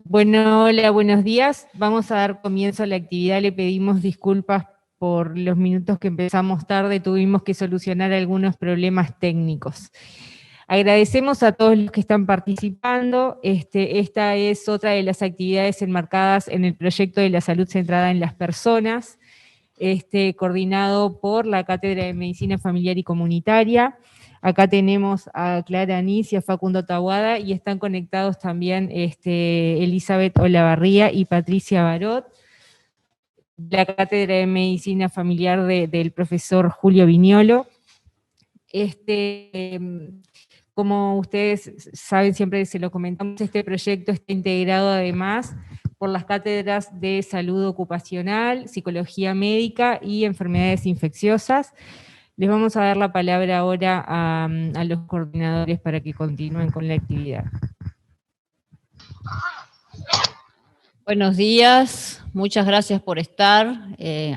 Bueno, hola, buenos días. Vamos a dar comienzo a la actividad. Le pedimos disculpas por los minutos que empezamos tarde. Tuvimos que solucionar algunos problemas técnicos. Agradecemos a todos los que están participando. Esta es otra de las actividades enmarcadas en el proyecto de la salud centrada en las personas, coordinado por la Cátedra de Medicina Familiar y Comunitaria. Acá tenemos a Clara Anís y a Facundo Tahuada, y están conectados también Elizabeth Olavarría y Patricia Barot, la Cátedra de Medicina Familiar del profesor Julio Viñolo. Como ustedes saben, siempre se lo comentamos, este proyecto está integrado además por las cátedras de salud ocupacional, psicología médica y enfermedades infecciosas. Les vamos a dar la palabra ahora a los coordinadores para que continúen con la actividad. Buenos días, muchas gracias por estar.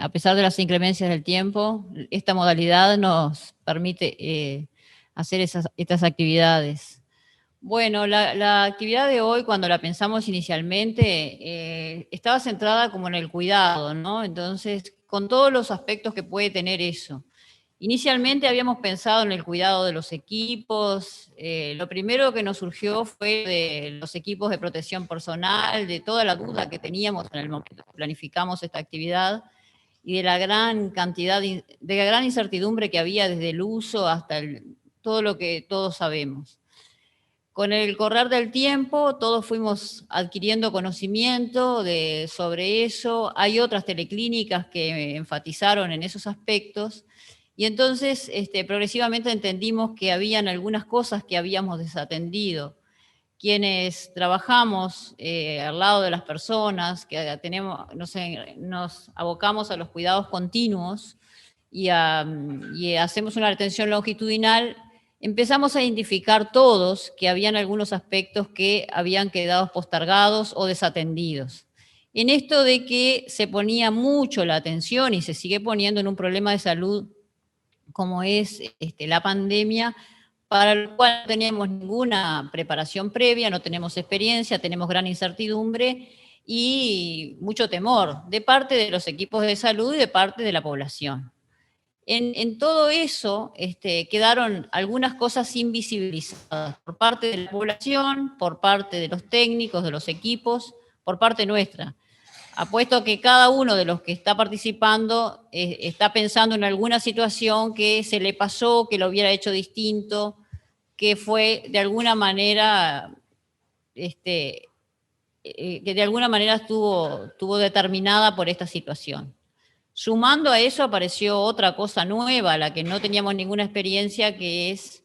A pesar de las inclemencias del tiempo, esta modalidad nos permite hacer estas actividades. Bueno, la actividad de hoy, cuando la pensamos inicialmente, estaba centrada como en el cuidado, ¿no? Entonces, con todos los aspectos que puede tener eso. Inicialmente habíamos pensado en el cuidado de los equipos. Lo primero que nos surgió fue de los equipos de protección personal, de toda la duda que teníamos en el momento que planificamos esta actividad y de la gran cantidad, de la gran incertidumbre que había desde el uso hasta todo lo que todos sabemos. Con el correr del tiempo, todos fuimos adquiriendo conocimiento sobre eso. Hay otras teleclínicas que enfatizaron en esos aspectos. Y entonces, progresivamente entendimos que habían algunas cosas que habíamos desatendido. Quienes trabajamos al lado de las personas, que nos abocamos a los cuidados continuos y hacemos una atención longitudinal, empezamos a identificar todos que habían algunos aspectos que habían quedado postergados o desatendidos. En esto de que se ponía mucho la atención y se sigue poniendo en un problema de salud como es la pandemia, para el cual no teníamos ninguna preparación previa, no tenemos experiencia, tenemos gran incertidumbre y mucho temor de parte de los equipos de salud y de parte de la población. En todo eso quedaron algunas cosas invisibilizadas por parte de la población, por parte de los técnicos, de los equipos, por parte nuestra. Apuesto que cada uno de los que está participando está pensando en alguna situación que se le pasó, que lo hubiera hecho distinto, que fue de alguna manera, que de alguna manera estuvo determinada por esta situación. Sumando a eso apareció otra cosa nueva, a la que no teníamos ninguna experiencia, que es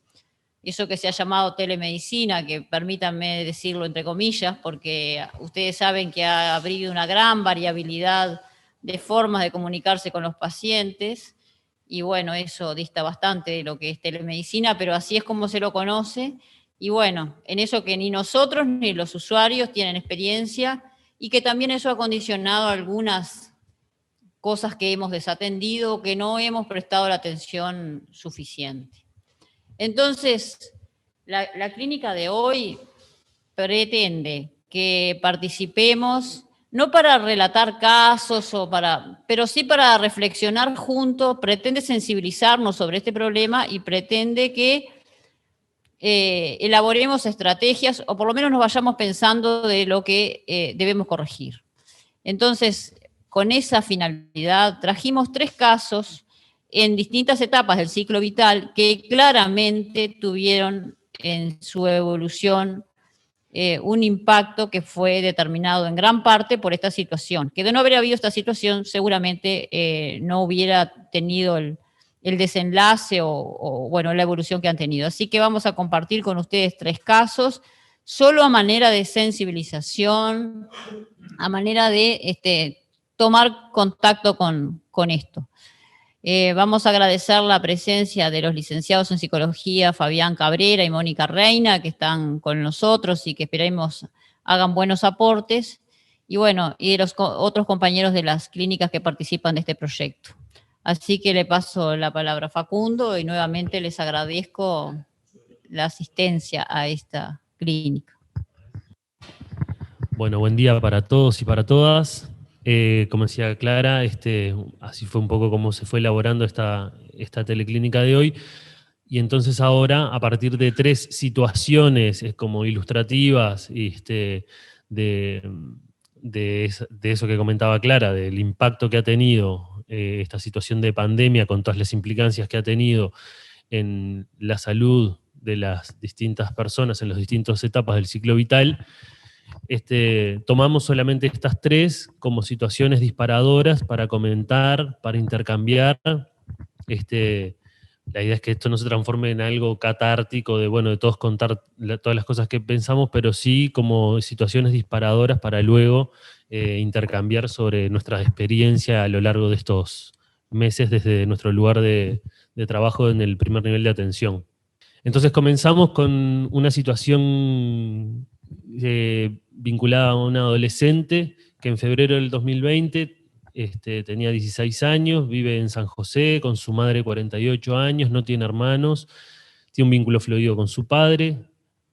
eso que se ha llamado telemedicina, que permítanme decirlo entre comillas, porque ustedes saben que ha habido una gran variabilidad de formas de comunicarse con los pacientes, y bueno, eso dista bastante de lo que es telemedicina, pero así es como se lo conoce, y bueno, en eso que ni nosotros ni los usuarios tienen experiencia, y que también eso ha condicionado algunas cosas que hemos desatendido, que no hemos prestado la atención suficiente. Entonces, la clínica de hoy pretende que participemos, no para relatar casos, pero sí para reflexionar juntos, pretende sensibilizarnos sobre este problema y pretende que elaboremos estrategias o por lo menos nos vayamos pensando de lo que debemos corregir. Entonces, con esa finalidad, trajimos 3 casos en distintas etapas del ciclo vital que claramente tuvieron en su evolución un impacto que fue determinado en gran parte por esta situación, que de no haber habido esta situación seguramente no hubiera tenido el desenlace bueno, la evolución que han tenido. Así que vamos a compartir con ustedes 3 casos, solo a manera de sensibilización, a manera de tomar contacto con esto. Vamos a agradecer la presencia de los licenciados en psicología Fabián Cabrera y Mónica Reina, que están con nosotros y que esperemos hagan buenos aportes, y bueno, y de los otros compañeros de las clínicas que participan de este proyecto. Así que le paso la palabra a Facundo y nuevamente les agradezco la asistencia a esta clínica. Bueno, buen día para todos y para todas. Como decía Clara, así fue un poco como se fue elaborando esta teleclínica de hoy. Y entonces ahora, a partir de 3 situaciones como ilustrativas de, de eso que comentaba Clara, del impacto que ha tenido esta situación de pandemia con todas las implicancias que ha tenido en la salud de las distintas personas en las distintas etapas del ciclo vital, tomamos solamente estas 3 como situaciones disparadoras para comentar, para intercambiar. La idea es que esto no se transforme en algo catártico de todos contar todas las cosas que pensamos, pero sí como situaciones disparadoras para luego intercambiar sobre nuestras experiencias a lo largo de estos meses desde nuestro lugar de trabajo en el primer nivel de atención. Entonces comenzamos con una situación vinculada a una adolescente que en febrero del 2020 tenía 16 años, vive en San José con su madre 48 años, no tiene hermanos, tiene un vínculo fluido con su padre,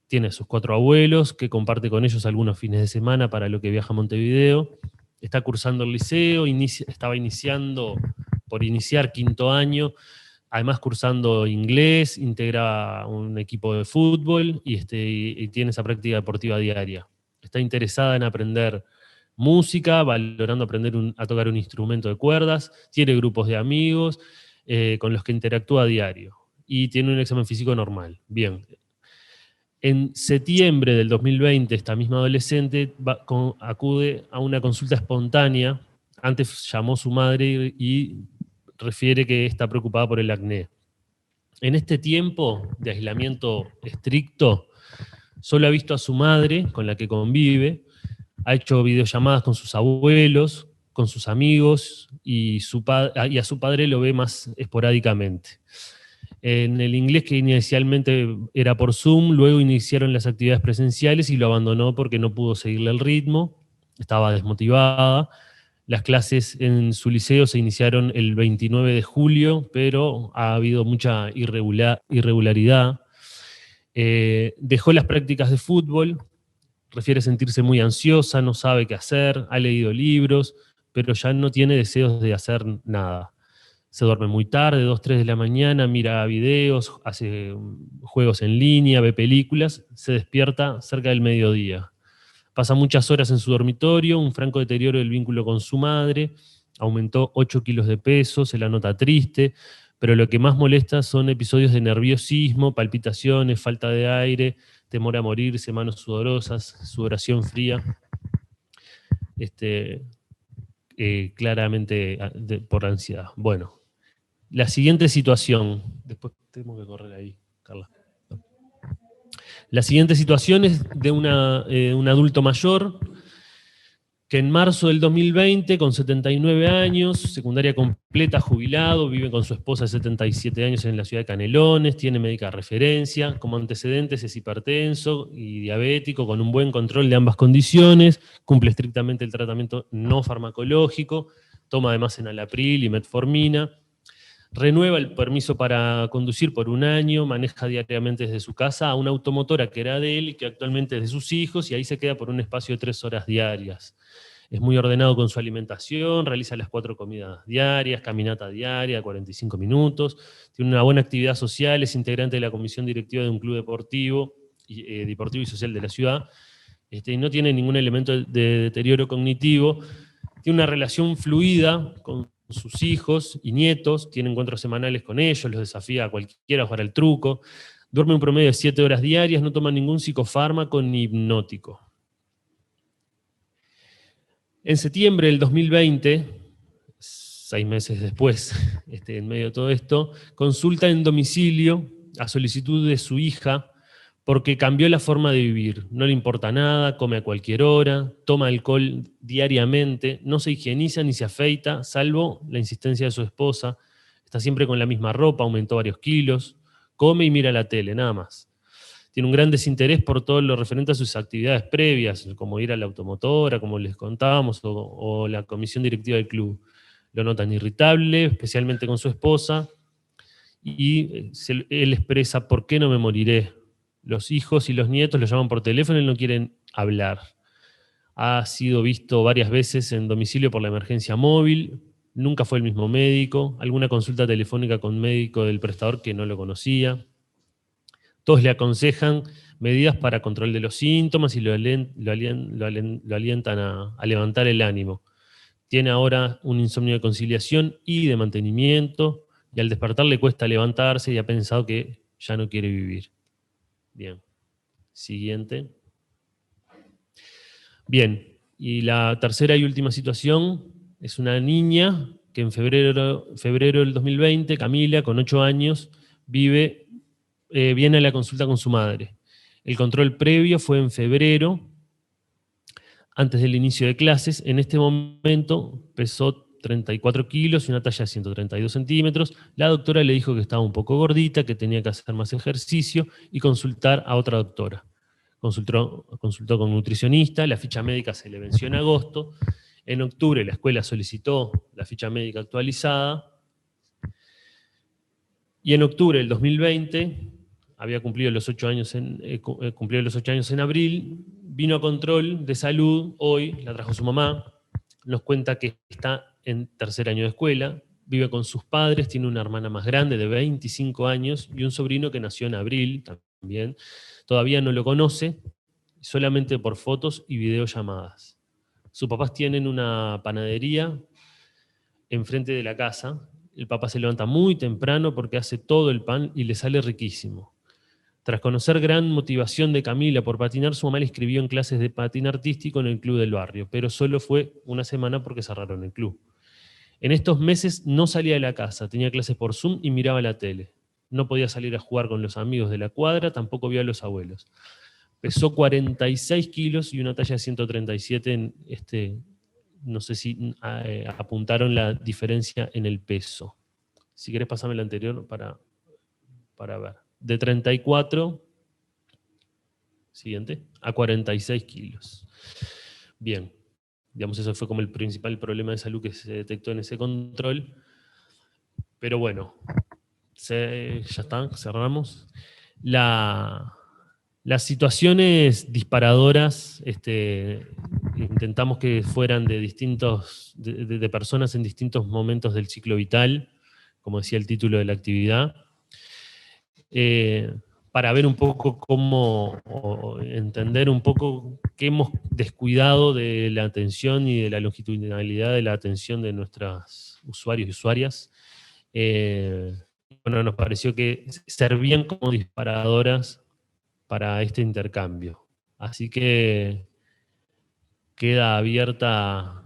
tiene a sus 4 abuelos, que comparte con ellos algunos fines de semana para lo que viaja a Montevideo, está cursando el liceo, estaba iniciando por iniciar 5º año, además cursando inglés, integra un equipo de fútbol y tiene esa práctica deportiva diaria. Está interesada en aprender música, valorando aprender a tocar un instrumento de cuerdas, tiene grupos de amigos con los que interactúa a diario y tiene un examen físico normal. Bien. En septiembre del 2020, esta misma adolescente acude a una consulta espontánea. Antes llamó a su madre y refiere que está preocupada por el acné. En este tiempo de aislamiento estricto, solo ha visto a su madre, con la que convive, ha hecho videollamadas con sus abuelos, con sus amigos, y a su padre lo ve más esporádicamente. En el inglés, que inicialmente era por Zoom, luego iniciaron las actividades presenciales y lo abandonó porque no pudo seguirle el ritmo, estaba desmotivada. Las clases en su liceo se iniciaron el 29 de julio, pero ha habido mucha irregularidad. Dejó las prácticas de fútbol, refiere sentirse muy ansiosa, no sabe qué hacer, ha leído libros, pero ya no tiene deseos de hacer nada. Se duerme muy tarde, 2, 3 de la mañana, mira videos, hace juegos en línea, ve películas, se despierta cerca del mediodía. Pasa muchas horas en su dormitorio, un franco deterioro del vínculo con su madre, aumentó 8 kilos de peso, se la nota triste, pero lo que más molesta son episodios de nerviosismo, palpitaciones, falta de aire, temor a morirse, manos sudorosas, sudoración fría, claramente por ansiedad. Bueno, la siguiente situación, después tenemos que correr ahí, Carla. La siguiente situación es de un adulto mayor que en marzo del 2020, con 79 años, secundaria completa, jubilado, vive con su esposa de 77 años en la ciudad de Canelones, tiene médica de referencia, como antecedentes es hipertenso y diabético, con un buen control de ambas condiciones, cumple estrictamente el tratamiento no farmacológico, toma además enalapril y metformina, renueva el permiso para conducir por 1 año, maneja diariamente desde su casa a una automotora que era de él y que actualmente es de sus hijos, y ahí se queda por un espacio de 3 horas diarias. Es muy ordenado con su alimentación, realiza las 4 comidas diarias, caminata diaria, 45 minutos, tiene una buena actividad social, es integrante de la comisión directiva de un club deportivo y social de la ciudad, y no tiene ningún elemento de deterioro cognitivo, tiene una relación fluida con sus hijos y nietos, tiene encuentros semanales con ellos, los desafía a cualquiera a jugar al truco, duerme un promedio de 7 horas diarias, no toma ningún psicofármaco ni hipnótico. En septiembre del 2020, 6 meses después, en medio de todo esto, consulta en domicilio a solicitud de su hija porque cambió la forma de vivir. No le importa nada, come a cualquier hora, toma alcohol diariamente, no se higieniza ni se afeita, salvo la insistencia de su esposa. Está siempre con la misma ropa, aumentó varios kilos, come y mira la tele, nada más. Tiene un gran desinterés por todo lo referente a sus actividades previas, como ir a la automotora, como les contábamos, o la comisión directiva del club. Lo notan irritable, especialmente con su esposa, y él expresa: ¿por qué no me moriré? Los hijos y los nietos lo llaman por teléfono y no quieren hablar. Ha sido visto varias veces en domicilio por la emergencia móvil, nunca fue el mismo médico, alguna consulta telefónica con médico del prestador que no lo conocía. Todos le aconsejan medidas para control de los síntomas y lo alientan a levantar el ánimo. Tiene ahora un insomnio de conciliación y de mantenimiento, y al despertar le cuesta levantarse y ha pensado que ya no quiere vivir. Bien. Siguiente. Bien. Y la tercera y última situación es una niña que en febrero del 2020, Camila, con 8 años, viene a la consulta con su madre. El control previo fue en febrero, antes del inicio de clases. En este momento pesó 34 kilos y una talla de 132 centímetros. La doctora le dijo que estaba un poco gordita, que tenía que hacer más ejercicio y consultar a otra doctora. Consultó con un nutricionista, la ficha médica se le venció en agosto. En octubre la escuela solicitó la ficha médica actualizada. Y en octubre del 2020, había cumplido los 8 años en abril, vino a control de salud, hoy la trajo su mamá, nos cuenta que está en tercer año de escuela, vive con sus padres, tiene una hermana más grande de 25 años y un sobrino que nació en abril también. Todavía no lo conoce, solamente por fotos y videollamadas. Sus papás tienen una panadería enfrente de la casa. El papá se levanta muy temprano porque hace todo el pan y le sale riquísimo. Tras conocer gran motivación de Camila por patinar, su mamá le inscribió en clases de patín artístico en el club del barrio, pero solo fue una semana porque cerraron el club. En estos meses no salía de la casa, tenía clases por Zoom y miraba la tele. No podía salir a jugar con los amigos de la cuadra, tampoco vio a los abuelos. Pesó 46 kilos y una talla de 137 en no sé si apuntaron la diferencia en el peso. Si querés pasame la anterior para ver. De 34, siguiente, a 46 kilos. Bien, digamos, eso fue como el principal problema de salud que se detectó en ese control. Pero bueno, ya está, cerramos. Las situaciones disparadoras, intentamos que fueran de personas en distintos momentos del ciclo vital, como decía el título de la actividad, para ver un poco o entender un poco qué hemos descuidado de la atención y de la longitudinalidad de la atención de nuestros usuarios y usuarias. Bueno, nos pareció que servían como disparadoras para este intercambio. Así que queda abierta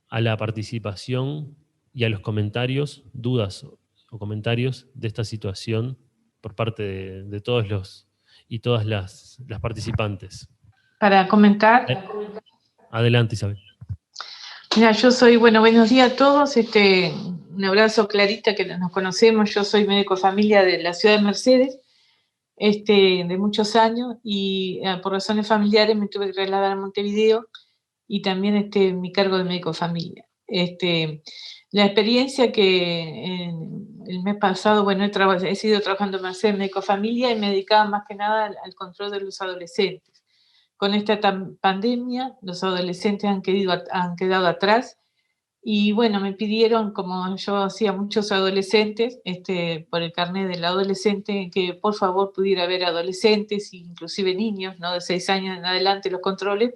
a la participación y a los comentarios, dudas o comentarios de esta situación por parte de todos los y todas las participantes. Para comentar. Adelante, Isabel. Mira, yo soy, buenos días a todos, un abrazo, Clarita, que nos conocemos. Yo soy médico de familia de la ciudad de Mercedes, de muchos años, y por razones familiares me tuve que trasladar a Montevideo, y también mi cargo de médico de familia. La experiencia que el mes pasado, he seguido trabajando en Mercedes, médico de familia, y me dedicaba más que nada al control de los adolescentes. Con esta pandemia, los adolescentes han quedado atrás, y bueno, me pidieron, como yo hacía muchos adolescentes, por el carnet del adolescente, que por favor pudiera ver adolescentes, inclusive niños, ¿no?, de 6 años en adelante, los controles,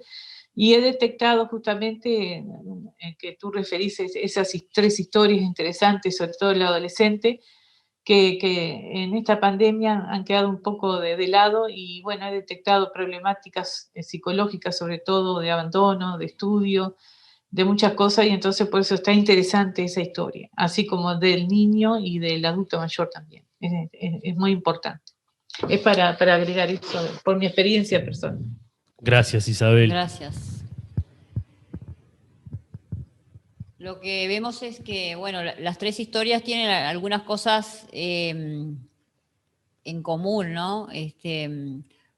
y he detectado justamente que tú referís esas 3 historias interesantes, sobre todo el adolescente, que en esta pandemia han quedado un poco de lado, y bueno, he detectado problemáticas psicológicas, sobre todo de abandono, de estudio, de muchas cosas, y entonces por eso está interesante esa historia, así como del niño y del adulto mayor también. Es muy importante. Es para agregar eso por mi experiencia personal. Gracias, Isabel. Gracias. Lo que vemos es que, bueno, las 3 historias tienen algunas cosas en común, ¿no?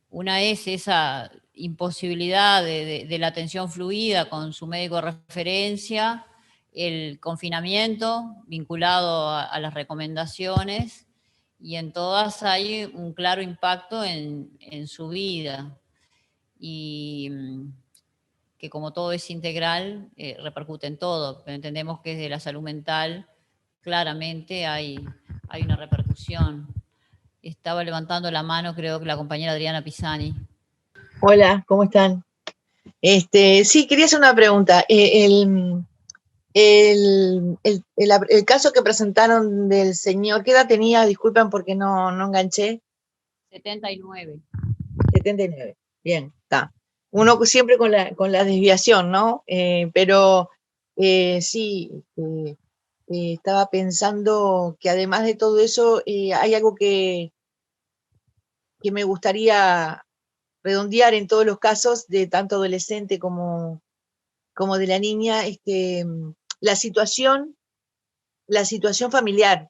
Una es esa imposibilidad de la atención fluida con su médico de referencia, el confinamiento vinculado a las recomendaciones, y en todas hay un claro impacto en su vida. Y que como todo es integral, repercute en todo, pero entendemos que desde la salud mental claramente hay una repercusión. Estaba levantando la mano, creo que la compañera Adriana Pisani. Hola, ¿cómo están? Sí, quería hacer una pregunta. El caso que presentaron del señor, ¿qué edad tenía? Disculpen porque no enganché. 79. 79. Bien, está. Uno siempre con la desviación, ¿no? Pero sí, estaba pensando que además de todo eso, hay algo que me gustaría redondear en todos los casos, de tanto adolescente como de la niña, la situación familiar,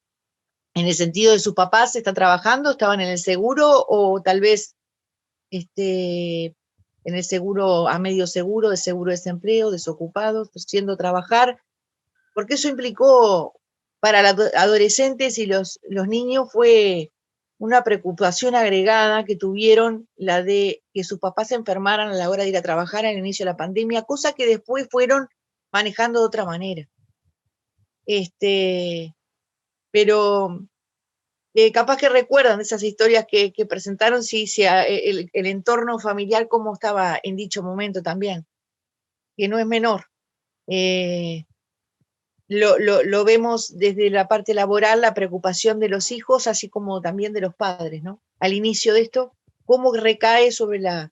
en el sentido de sus papás están trabajando, estaban en el seguro, o tal vez en el seguro, a medio seguro, de seguro de desempleo, desocupados, yendo a trabajar, porque eso implicó para los adolescentes y los niños fue una preocupación agregada que tuvieron, la de que sus papás se enfermaran a la hora de ir a trabajar al inicio de la pandemia, cosa que después fueron manejando de otra manera. Pero capaz que recuerdan esas historias que presentaron, si el entorno familiar cómo estaba en dicho momento también, que no es menor. Lo vemos desde la parte laboral, la preocupación de los hijos, así como también de los padres, ¿no? Al inicio de esto, cómo recae sobre la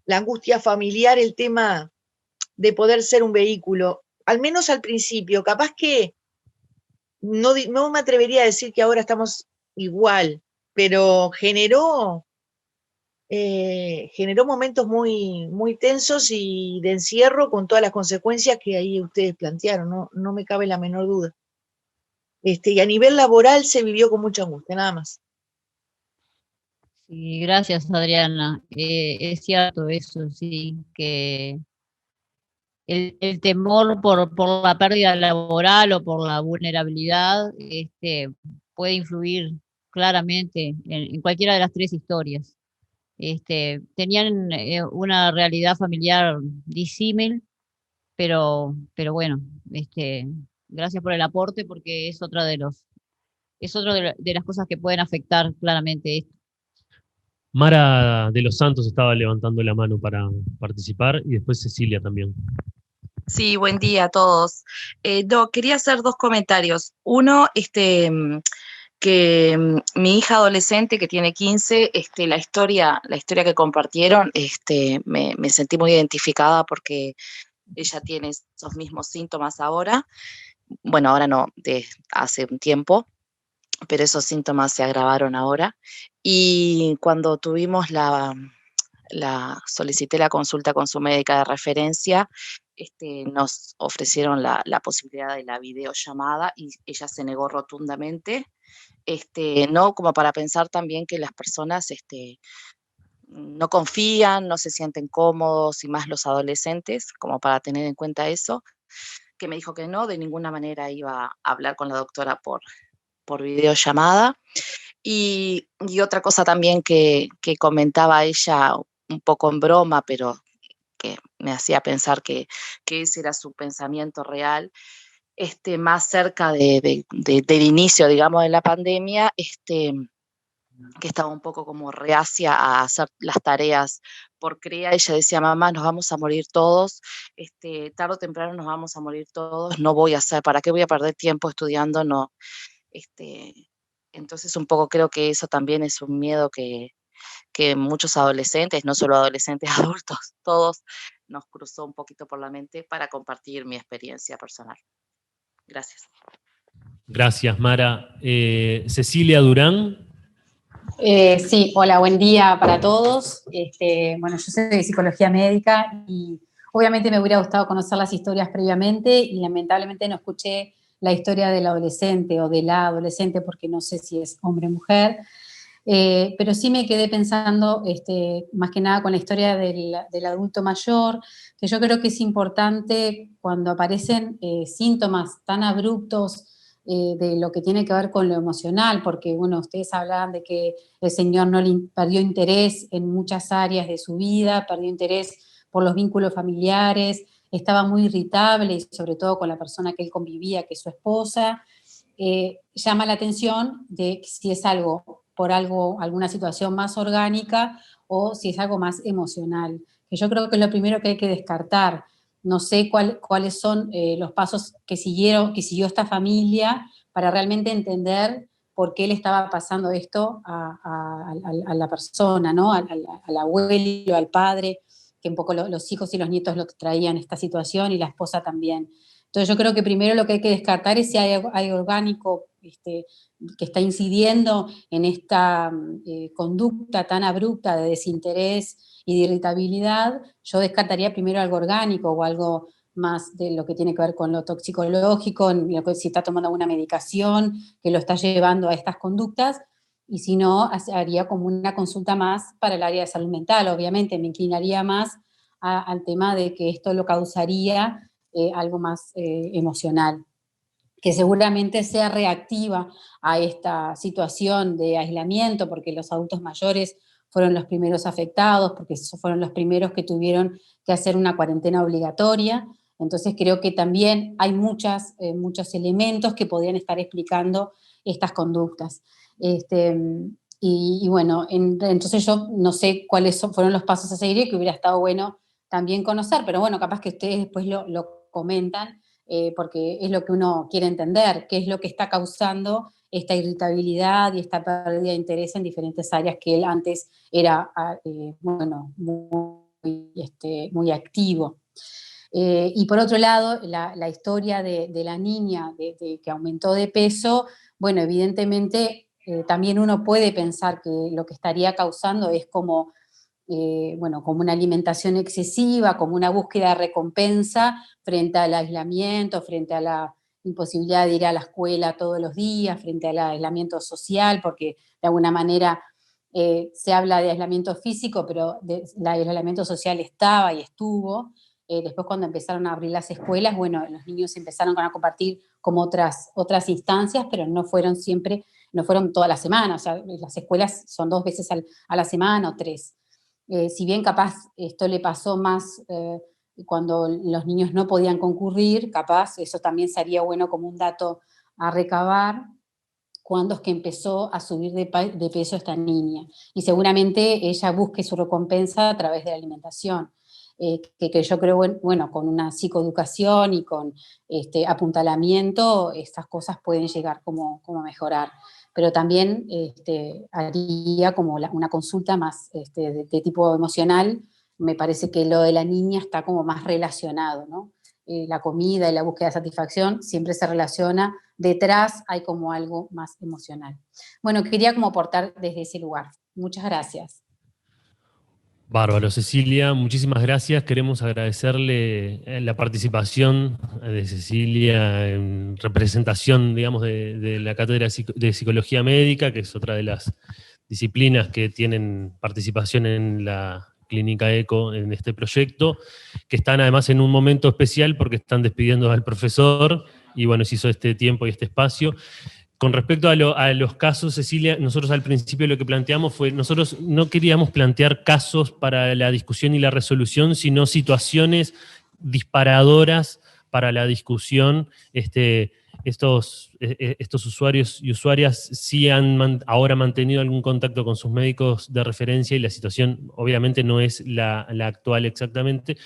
angustia familiar el tema de poder ser un vehículo, al menos al principio. Capaz que no me atrevería a decir que ahora estamos igual, pero generó momentos muy, muy tensos y de encierro, con todas las consecuencias que ahí ustedes plantearon, no me cabe la menor duda. Y a nivel laboral se vivió con mucha angustia, nada más. Sí, gracias, Adriana. Es cierto eso, sí, que el temor por la pérdida laboral o por la vulnerabilidad puede influir claramente en cualquiera de las tres historias. Tenían una realidad familiar disímil, pero bueno, gracias por el aporte, porque es otra de las cosas que pueden afectar claramente esto. Mara de los Santos estaba levantando la mano para participar, y después Cecilia también. Sí, buen día a todos. Quería hacer dos comentarios. Uno, que mi hija adolescente, que tiene 15, la historia que compartieron, me sentí muy identificada, porque ella tiene esos mismos síntomas ahora. Bueno, ahora no, hace un tiempo, pero esos síntomas se agravaron ahora. Y cuando solicité la consulta con su médica de referencia, nos ofrecieron la posibilidad de la videollamada, y ella se negó rotundamente, no, como para pensar también que las personas no confían, no se sienten cómodos, y más los adolescentes, como para tener en cuenta eso, que me dijo que no, de ninguna manera iba a hablar con la doctora por videollamada. Y otra cosa también que comentaba ella, un poco en broma, pero que me hacía pensar que ese era su pensamiento real, más cerca del inicio, digamos, de la pandemia, que estaba un poco como reacia a hacer las tareas por CREA. Ella decía: mamá, nos vamos a morir todos, tarde o temprano nos vamos a morir todos, no voy a hacer, ¿para qué voy a perder tiempo estudiando? No. Entonces un poco creo que eso también es un miedo que muchos adolescentes, no solo adolescentes, adultos, todos, nos cruzó un poquito por la mente, para compartir mi experiencia personal. Gracias. Gracias, Mara. Cecilia Durán. Sí, hola, buen día para todos. Bueno, yo soy de psicología médica, y obviamente me hubiera gustado conocer las historias previamente, y lamentablemente no escuché la historia del adolescente o de la adolescente, porque no sé si es hombre o mujer, pero sí me quedé pensando más que nada con la historia del adulto mayor, que yo creo que es importante cuando aparecen síntomas tan abruptos de lo que tiene que ver con lo emocional, porque bueno, ustedes hablaban de que el señor perdió interés en muchas áreas de su vida, perdió interés por los vínculos familiares, estaba muy irritable, y sobre todo con la persona que él convivía, que es su esposa. Llama la atención de si es alguna situación más orgánica o si es algo más emocional, que yo creo que es lo primero que hay que descartar. No sé cuáles son los pasos que siguió esta familia para realmente entender por qué le estaba pasando esto a la persona, ¿no? Al abuelo, al padre, que un poco los hijos y los nietos lo traían esta situación, y la esposa también. Entonces yo creo que primero lo que hay que descartar es si hay orgánico que está incidiendo en esta conducta tan abrupta de desinterés y de irritabilidad. Yo descartaría primero algo orgánico o algo más de lo que tiene que ver con lo toxicológico, si está tomando alguna medicación que lo está llevando a estas conductas, y si no, haría como una consulta más para el área de salud mental. Obviamente me inclinaría más al tema de que esto lo causaría algo más emocional, que seguramente sea reactiva a esta situación de aislamiento, porque los adultos mayores fueron los primeros afectados, porque fueron los primeros que tuvieron que hacer una cuarentena obligatoria. Entonces creo que también hay muchos elementos que podrían estar explicando estas conductas. Y bueno, entonces yo no sé cuáles fueron los pasos a seguir, y que hubiera estado bueno también conocer, pero bueno, capaz que ustedes después lo comentan, porque es lo que uno quiere entender, qué es lo que está causando esta irritabilidad y esta pérdida de interés en diferentes áreas que él antes era, muy activo. Y por otro lado, la historia de la niña que aumentó de peso, bueno, evidentemente también uno puede pensar que lo que estaría causando es como una alimentación excesiva, como una búsqueda de recompensa frente al aislamiento, frente a la imposibilidad de ir a la escuela todos los días, frente al aislamiento social, porque de alguna manera se habla de aislamiento físico, pero el aislamiento social estaba y estuvo. Después, cuando empezaron a abrir las escuelas, bueno, los niños empezaron a compartir como otras instancias, pero no fueron toda la semana. O sea, las escuelas son 2 veces a la semana o 3. Si bien capaz esto le pasó más cuando los niños no podían concurrir, capaz eso también sería bueno como un dato a recabar, cuando es que empezó a subir de peso esta niña. Y seguramente ella busque su recompensa a través de la alimentación. Que yo creo, bueno, con una psicoeducación y con apuntalamiento, estas cosas pueden llegar como a mejorar. Pero también haría como una consulta más de tipo emocional. Me parece que lo de la niña está como más relacionado, ¿no? La comida y la búsqueda de satisfacción siempre se relaciona, detrás hay como algo más emocional. Bueno, quería como aportar desde ese lugar. Muchas gracias. Bárbaro, Cecilia, muchísimas gracias. Queremos agradecerle la participación de Cecilia en representación, digamos, de la Cátedra de Psicología Médica, que es otra de las disciplinas que tienen participación en la Clínica ECO en este proyecto, que están además en un momento especial porque están despidiendo al profesor, y bueno, se hizo este tiempo y este espacio. Con respecto a los casos, Cecilia, nosotros al principio lo que planteamos fue, nosotros no queríamos plantear casos para la discusión y la resolución, sino situaciones disparadoras para la discusión. Estos usuarios y usuarias sí han ahora mantenido algún contacto con sus médicos de referencia, y la situación obviamente no es la actual exactamente,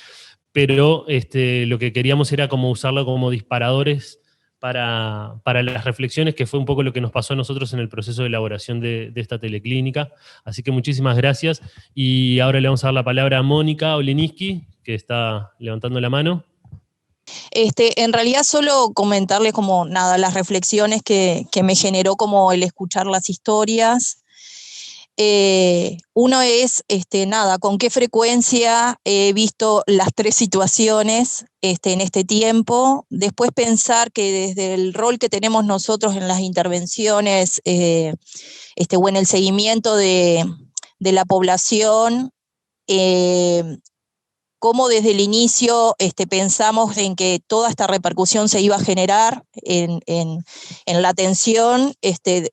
pero lo que queríamos era como usarlo como disparadores para las reflexiones, que fue un poco lo que nos pasó a nosotros en el proceso de elaboración de esta teleclínica. Así que muchísimas gracias. Y ahora le vamos a dar la palabra a Mónica Oleniski, que está levantando la mano. En realidad solo comentarles como nada, las reflexiones que me generó como el escuchar las historias. Uno es, nada, con qué frecuencia he visto las 3 situaciones en este tiempo. Después pensar que desde el rol que tenemos nosotros en las intervenciones o en el seguimiento de la población, cómo desde el inicio pensamos en que toda esta repercusión se iba a generar en la atención,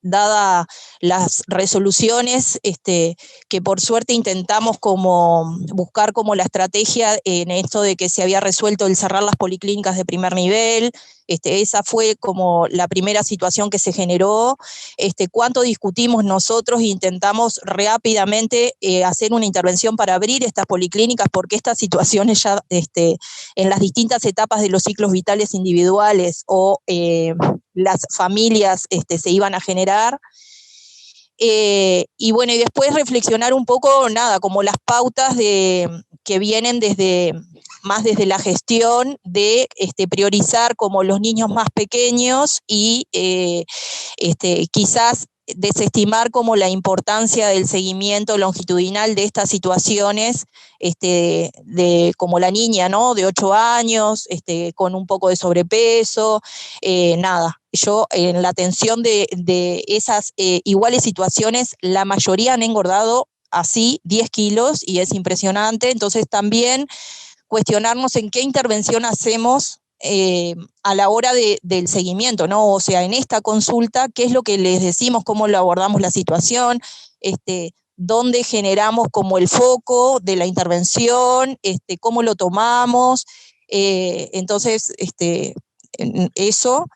dada las resoluciones que por suerte intentamos como buscar como la estrategia en esto de que se había resuelto el cerrar las policlínicas de primer nivel. Esa fue como la primera situación que se generó. Cuánto discutimos nosotros e intentamos rápidamente hacer una intervención para abrir estas policlínicas, porque estas situaciones ya en las distintas etapas de los ciclos vitales individuales o las familias se iban a generar. Y bueno, y después reflexionar un poco, nada, como las pautas que vienen más desde la gestión de priorizar como los niños más pequeños y quizás desestimar como la importancia del seguimiento longitudinal de estas situaciones, como la niña, ¿no? De 8 años, con un poco de sobrepeso, nada. Yo en la atención de esas iguales situaciones, la mayoría han engordado así 10 kilos y es impresionante. Entonces también cuestionarnos en qué intervención hacemos a la hora del seguimiento, ¿no? O sea, en esta consulta, ¿qué es lo que les decimos? ¿Cómo lo abordamos la situación? ¿Dónde generamos como el foco de la intervención? ¿Cómo lo tomamos? Entonces, eso.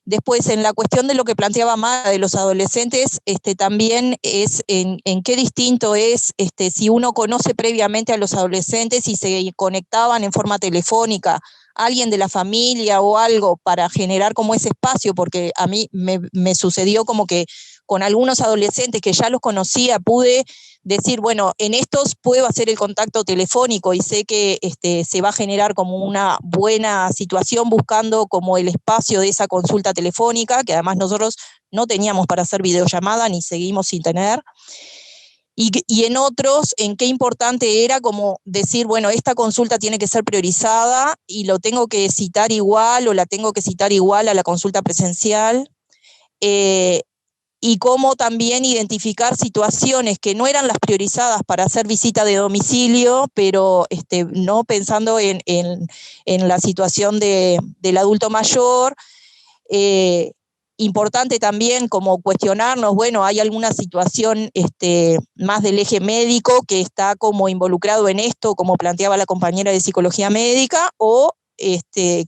Después, en la cuestión de lo que planteaba Mara de los adolescentes, también es en qué distinto es si uno conoce previamente a los adolescentes y se conectaban en forma telefónica, alguien de la familia o algo para generar como ese espacio, porque a mí me sucedió como que con algunos adolescentes que ya los conocía pude decir, bueno, en estos puedo hacer el contacto telefónico y sé que se va a generar como una buena situación buscando como el espacio de esa consulta telefónica, que además nosotros no teníamos para hacer videollamada ni seguimos sin tener. Y en otros, en qué importante era como decir, bueno, esta consulta tiene que ser priorizada y lo tengo que citar igual o la tengo que citar igual a la consulta presencial. Y cómo también identificar situaciones que no eran las priorizadas para hacer visita de domicilio, pero no pensando en la situación del adulto mayor. Importante también como cuestionarnos, bueno, hay alguna situación más del eje médico que está como involucrado en esto, como planteaba la compañera de psicología médica, o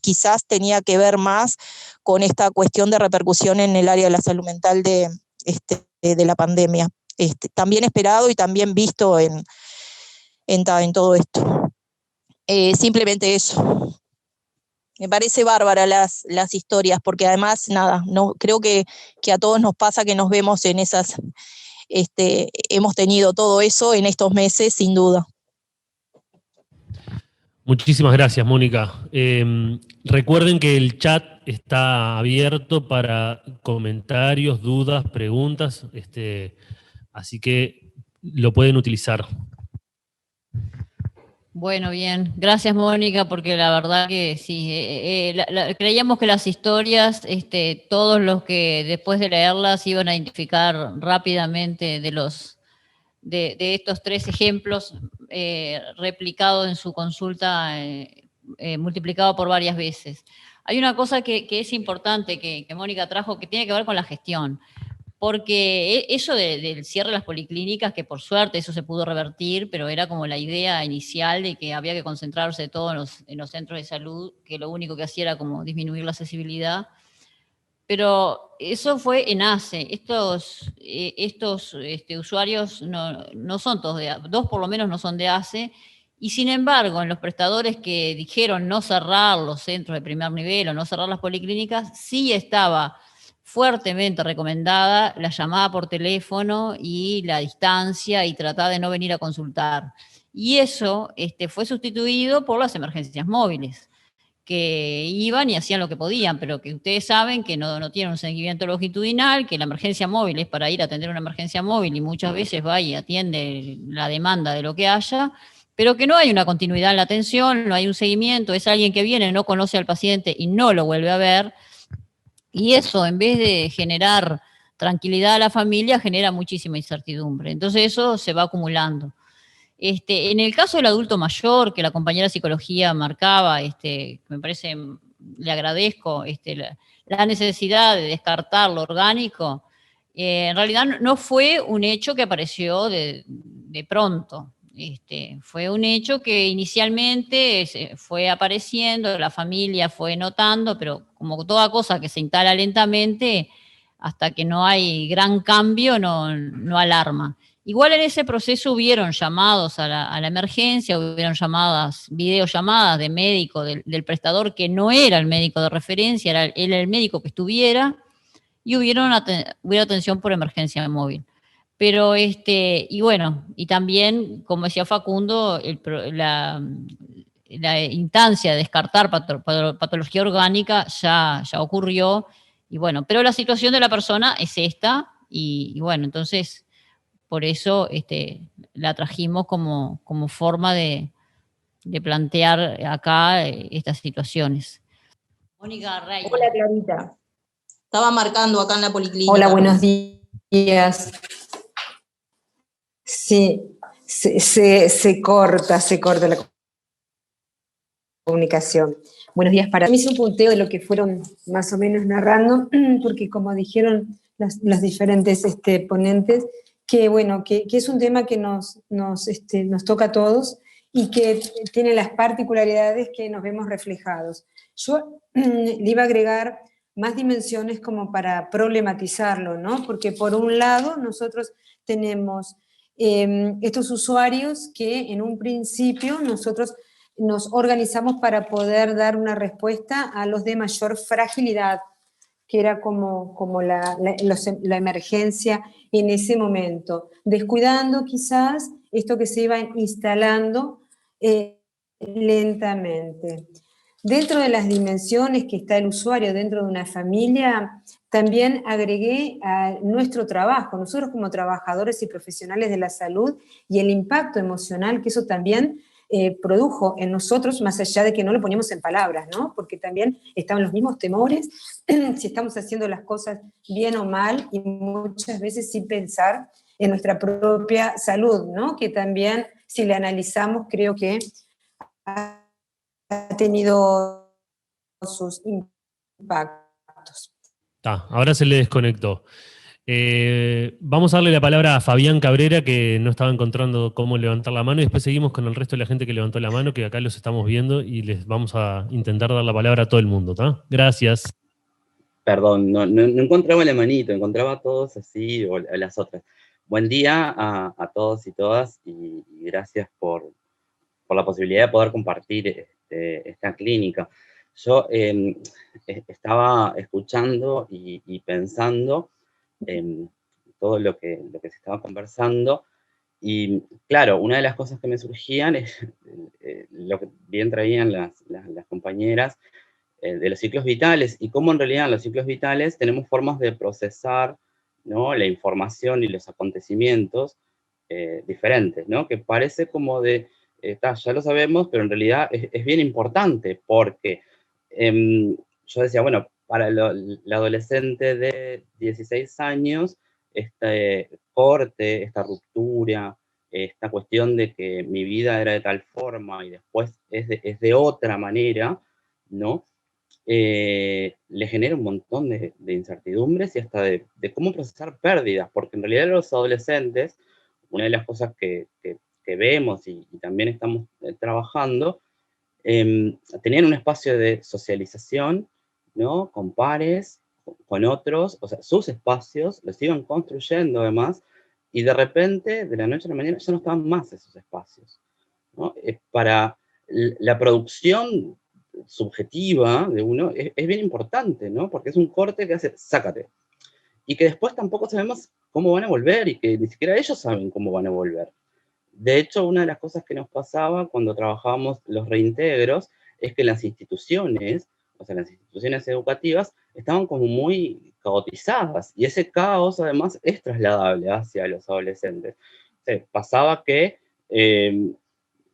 quizás tenía que ver más con esta cuestión de repercusión en el área de la salud mental de la pandemia. También esperado y también visto en todo esto. Simplemente eso. Me parece bárbara las historias, porque además, nada, no, creo que a todos nos pasa que nos vemos en esas, hemos tenido todo eso en estos meses, sin duda. Muchísimas gracias, Mónica. Recuerden que el chat está abierto para comentarios, dudas, preguntas, así que lo pueden utilizar. Bueno, bien. Gracias, Mónica, porque la verdad que sí, creíamos que las historias, todos los que después de leerlas iban a identificar rápidamente de estos 3 ejemplos replicados en su consulta, multiplicado por varias veces. Hay una cosa que es importante que Mónica trajo, que tiene que ver con la gestión. Porque eso del cierre de las policlínicas, que por suerte eso se pudo revertir, pero era como la idea inicial de que había que concentrarse todo en los centros de salud, que lo único que hacía era como disminuir la accesibilidad. Pero eso fue en ACE. Estos usuarios no son todos de ACE, 2 por lo menos no son de ACE, y sin embargo, en los prestadores que dijeron no cerrar los centros de primer nivel o no cerrar las policlínicas, sí estaba fuertemente recomendada la llamada por teléfono y la distancia y tratar de no venir a consultar. Y eso fue sustituido por las emergencias móviles, que iban y hacían lo que podían, pero que ustedes saben que no tienen un seguimiento longitudinal, que la emergencia móvil es para ir a atender una emergencia móvil y muchas veces va y atiende la demanda de lo que haya, pero que no hay una continuidad en la atención, no hay un seguimiento, es alguien que viene, no conoce al paciente y no lo vuelve a ver. Y eso, en vez de generar tranquilidad a la familia, genera muchísima incertidumbre. Entonces eso se va acumulando. En el caso del adulto mayor, que la compañera de psicología marcaba, me parece, le agradezco, la necesidad de descartar lo orgánico, en realidad no fue un hecho que apareció de pronto. Fue un hecho que inicialmente fue apareciendo, la familia fue notando, pero como toda cosa que se instala lentamente, hasta que no hay gran cambio, no alarma. Igual en ese proceso hubieron llamados a la emergencia, hubieron videollamadas de médico, del prestador que no era el médico de referencia, era el médico que estuviera, y hubo atención por emergencia móvil. Pero, y bueno, y también, como decía Facundo, la instancia de descartar patología orgánica ya ocurrió, y bueno, pero la situación de la persona es esta, y bueno, entonces, por eso la trajimos como forma de plantear acá estas situaciones. Mónica Reyes. Hola, Clarita. Estaba marcando acá en la policlínica. Hola, buenos días. Sí, se corta la comunicación. Buenos días para mí. Hice un punteo de lo que fueron más o menos narrando, porque como dijeron las diferentes ponentes, que bueno, que es un tema que nos toca a todos y que tiene las particularidades que nos vemos reflejados. Yo le iba a agregar más dimensiones como para problematizarlo, ¿no? Porque por un lado nosotros tenemos estos usuarios que en un principio nosotros nos organizamos para poder dar una respuesta a los de mayor fragilidad, que era como la emergencia en ese momento, descuidando quizás esto que se iba instalando lentamente. Dentro de las dimensiones que está el usuario dentro de una familia, también agregué a nuestro trabajo, nosotros como trabajadores y profesionales de la salud, y el impacto emocional que eso también produjo en nosotros, más allá de que no lo poníamos en palabras, ¿no? Porque también estaban los mismos temores, si estamos haciendo las cosas bien o mal, y muchas veces sin pensar en nuestra propia salud, ¿no? Que también, si le analizamos, creo que ha tenido sus impactos. Ahora se le desconectó. Vamos a darle la palabra a Fabián Cabrera, que no estaba encontrando cómo levantar la mano, y después seguimos con el resto de la gente que levantó la mano, que acá los estamos viendo, y les vamos a intentar dar la palabra a todo el mundo, ¿tá? Gracias. Perdón, no encontraba la manito, encontraba a todos así, o a las otras. Buen día a todos y todas, y gracias por la posibilidad de poder compartir esta clínica. Yo estaba escuchando y pensando todo lo que se estaba conversando, y claro, una de las cosas que me surgían es lo que bien traían las compañeras de los ciclos vitales, y cómo en realidad en los ciclos vitales tenemos formas de procesar, ¿no?, la información y los acontecimientos diferentes, ¿no? Que parece como de, ya lo sabemos, pero en realidad es bien importante, porque yo decía, bueno, para la adolescente de 16 años, este corte, esta ruptura, esta cuestión de que mi vida era de tal forma y después es de otra manera, ¿no? Le genera un montón de incertidumbres y hasta de cómo procesar pérdidas, porque en realidad los adolescentes, una de las cosas que vemos y también estamos trabajando, tenían un espacio de socialización, ¿no?, con pares, con otros, o sea, sus espacios, los iban construyendo además, y de repente, de la noche a la mañana, ya no estaban más esos espacios, ¿no? Para la producción subjetiva de uno es bien importante, ¿no? Porque es un corte que hace, sácate, y que después tampoco sabemos cómo van a volver, y que ni siquiera ellos saben cómo van a volver. De hecho, una de las cosas que nos pasaba cuando trabajábamos los reintegros es que las instituciones, o sea, las instituciones educativas, estaban como muy caotizadas, y ese caos además es trasladable hacia los adolescentes. O sea, pasaba que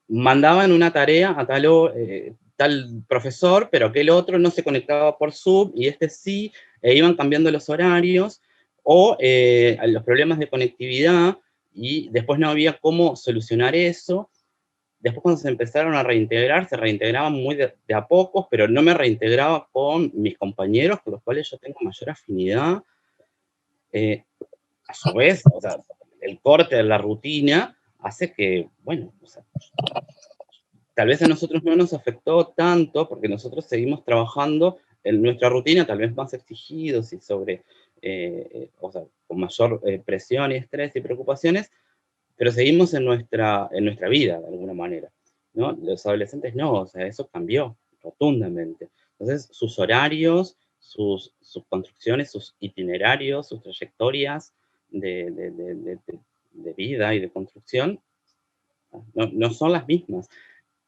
mandaban una tarea a tal profesor, pero aquel otro no se conectaba por Zoom, y este sí, iban cambiando los horarios, o los problemas de conectividad, y después no había cómo solucionar eso. Después cuando se empezaron a reintegrar, se reintegraban muy de a pocos, pero no me reintegraba con mis compañeros, con los cuales yo tengo mayor afinidad. A su vez, o sea, el corte de la rutina hace que, bueno, o sea, tal vez a nosotros no nos afectó tanto, porque nosotros seguimos trabajando en nuestra rutina, tal vez más exigidos y o sea, con mayor presión y estrés y preocupaciones, pero seguimos en nuestra vida, de alguna manera, ¿no? Los adolescentes no, o sea, eso cambió rotundamente. Entonces, sus horarios, sus construcciones, sus itinerarios, sus trayectorias de vida y de construcción, no son las mismas.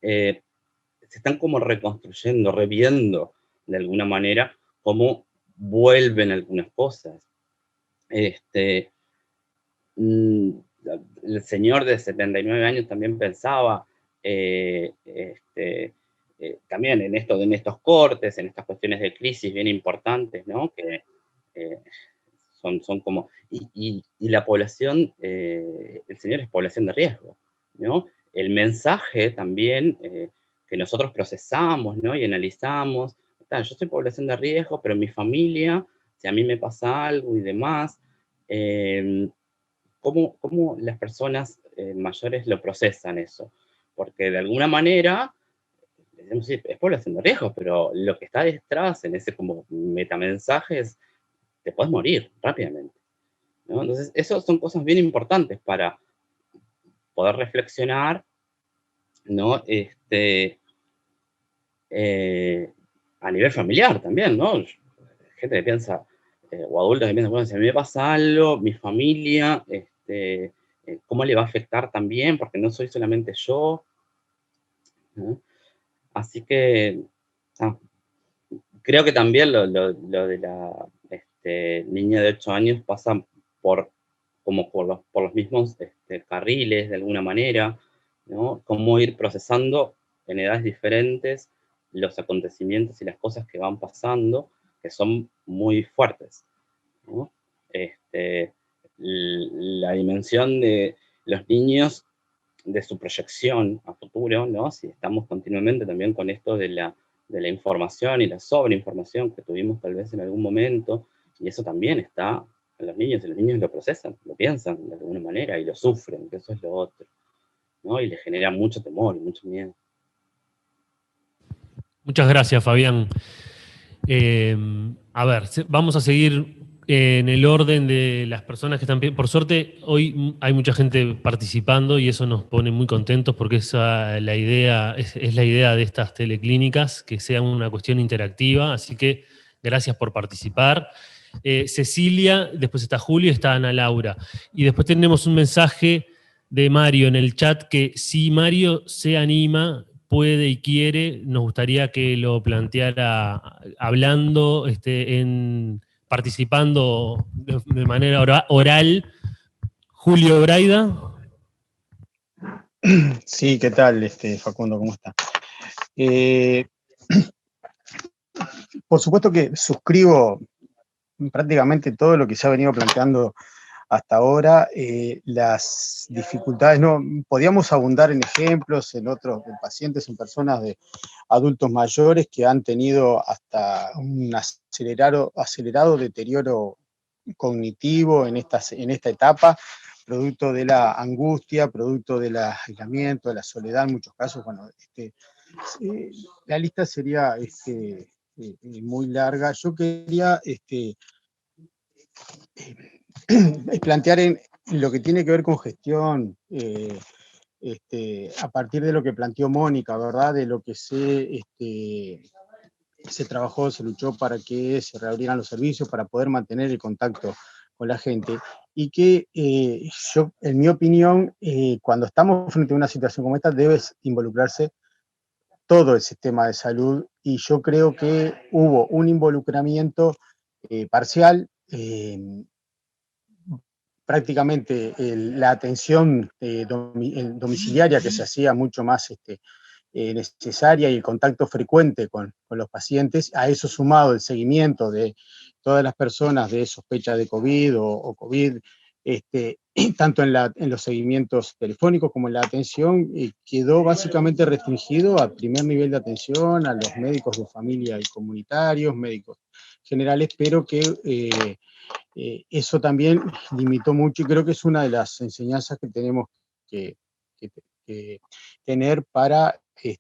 Se están como reconstruyendo, reviendo, de alguna manera, cómo vuelven algunas cosas. El señor de 79 años también pensaba también en estos cortes, en estas cuestiones de crisis bien importantes, ¿no? Que son como... Y la población, el señor es población de riesgo, ¿no? El mensaje también que nosotros procesamos, ¿no? Y analizamos, yo soy población de riesgo, pero en mi familia, si a mí me pasa algo y demás, ¿cómo las personas mayores lo procesan eso? Porque de alguna manera, decimos, sí, es población de riesgo, pero lo que está detrás en ese como metamensaje es, te puedes morir rápidamente, ¿no? Entonces, eso son cosas bien importantes para poder reflexionar, ¿no? A nivel familiar también, ¿no? Gente que piensa, o adultos que piensan, bueno, si a mí me pasa algo, mi familia, ¿cómo le va a afectar también? Porque no soy solamente yo, ¿no? Así que, creo que también lo de la niña de 8 años pasa por los mismos carriles, de alguna manera, ¿no? Cómo ir procesando en edades diferentes los acontecimientos y las cosas que van pasando, que son muy fuertes, ¿no? La dimensión de los niños, de su proyección a futuro, ¿no? Si estamos continuamente también con esto de la información y la sobreinformación que tuvimos tal vez en algún momento, y eso también está en los niños, y los niños lo procesan, lo piensan de alguna manera, y lo sufren, que eso es lo otro, ¿no? Y les genera mucho temor y mucho miedo. Muchas gracias, Fabián. A ver, vamos a seguir en el orden de las personas que están... Por suerte, hoy hay mucha gente participando y eso nos pone muy contentos porque es la idea de estas teleclínicas, que sea una cuestión interactiva, así que gracias por participar. Cecilia, después está Julio, está Ana Laura. Y después tenemos un mensaje de Mario en el chat que si Mario se anima, puede y quiere, nos gustaría que lo planteara hablando, participando de manera oral. Julio Braida. Sí, ¿qué tal, Facundo? ¿Cómo está? Por supuesto que suscribo prácticamente todo lo que se ha venido planteando hasta ahora. Las dificultades, no, podíamos abundar en ejemplos, en otros, en pacientes, en personas de adultos mayores que han tenido hasta un acelerado deterioro cognitivo en esta etapa, producto de la angustia, producto del aislamiento, de la soledad en muchos casos. Bueno, la lista sería muy larga. Yo quería plantear en lo que tiene que ver con gestión, a partir de lo que planteó Mónica, ¿verdad? De lo que se trabajó, se luchó para que se reabrieran los servicios, para poder mantener el contacto con la gente, y que yo, en mi opinión, cuando estamos frente a una situación como esta, debe involucrarse todo el sistema de salud, y yo creo que hubo un involucramiento parcial. Prácticamente la atención domiciliaria que se hacía mucho más necesaria, y el contacto frecuente con los pacientes, a eso sumado el seguimiento de todas las personas de sospecha de COVID o COVID, tanto en los seguimientos telefónicos como en la atención, quedó básicamente restringido al primer nivel de atención, a los médicos de familia y comunitarios, médicos generales, pero que eso también limitó mucho, y creo que es una de las enseñanzas que tenemos que tener para que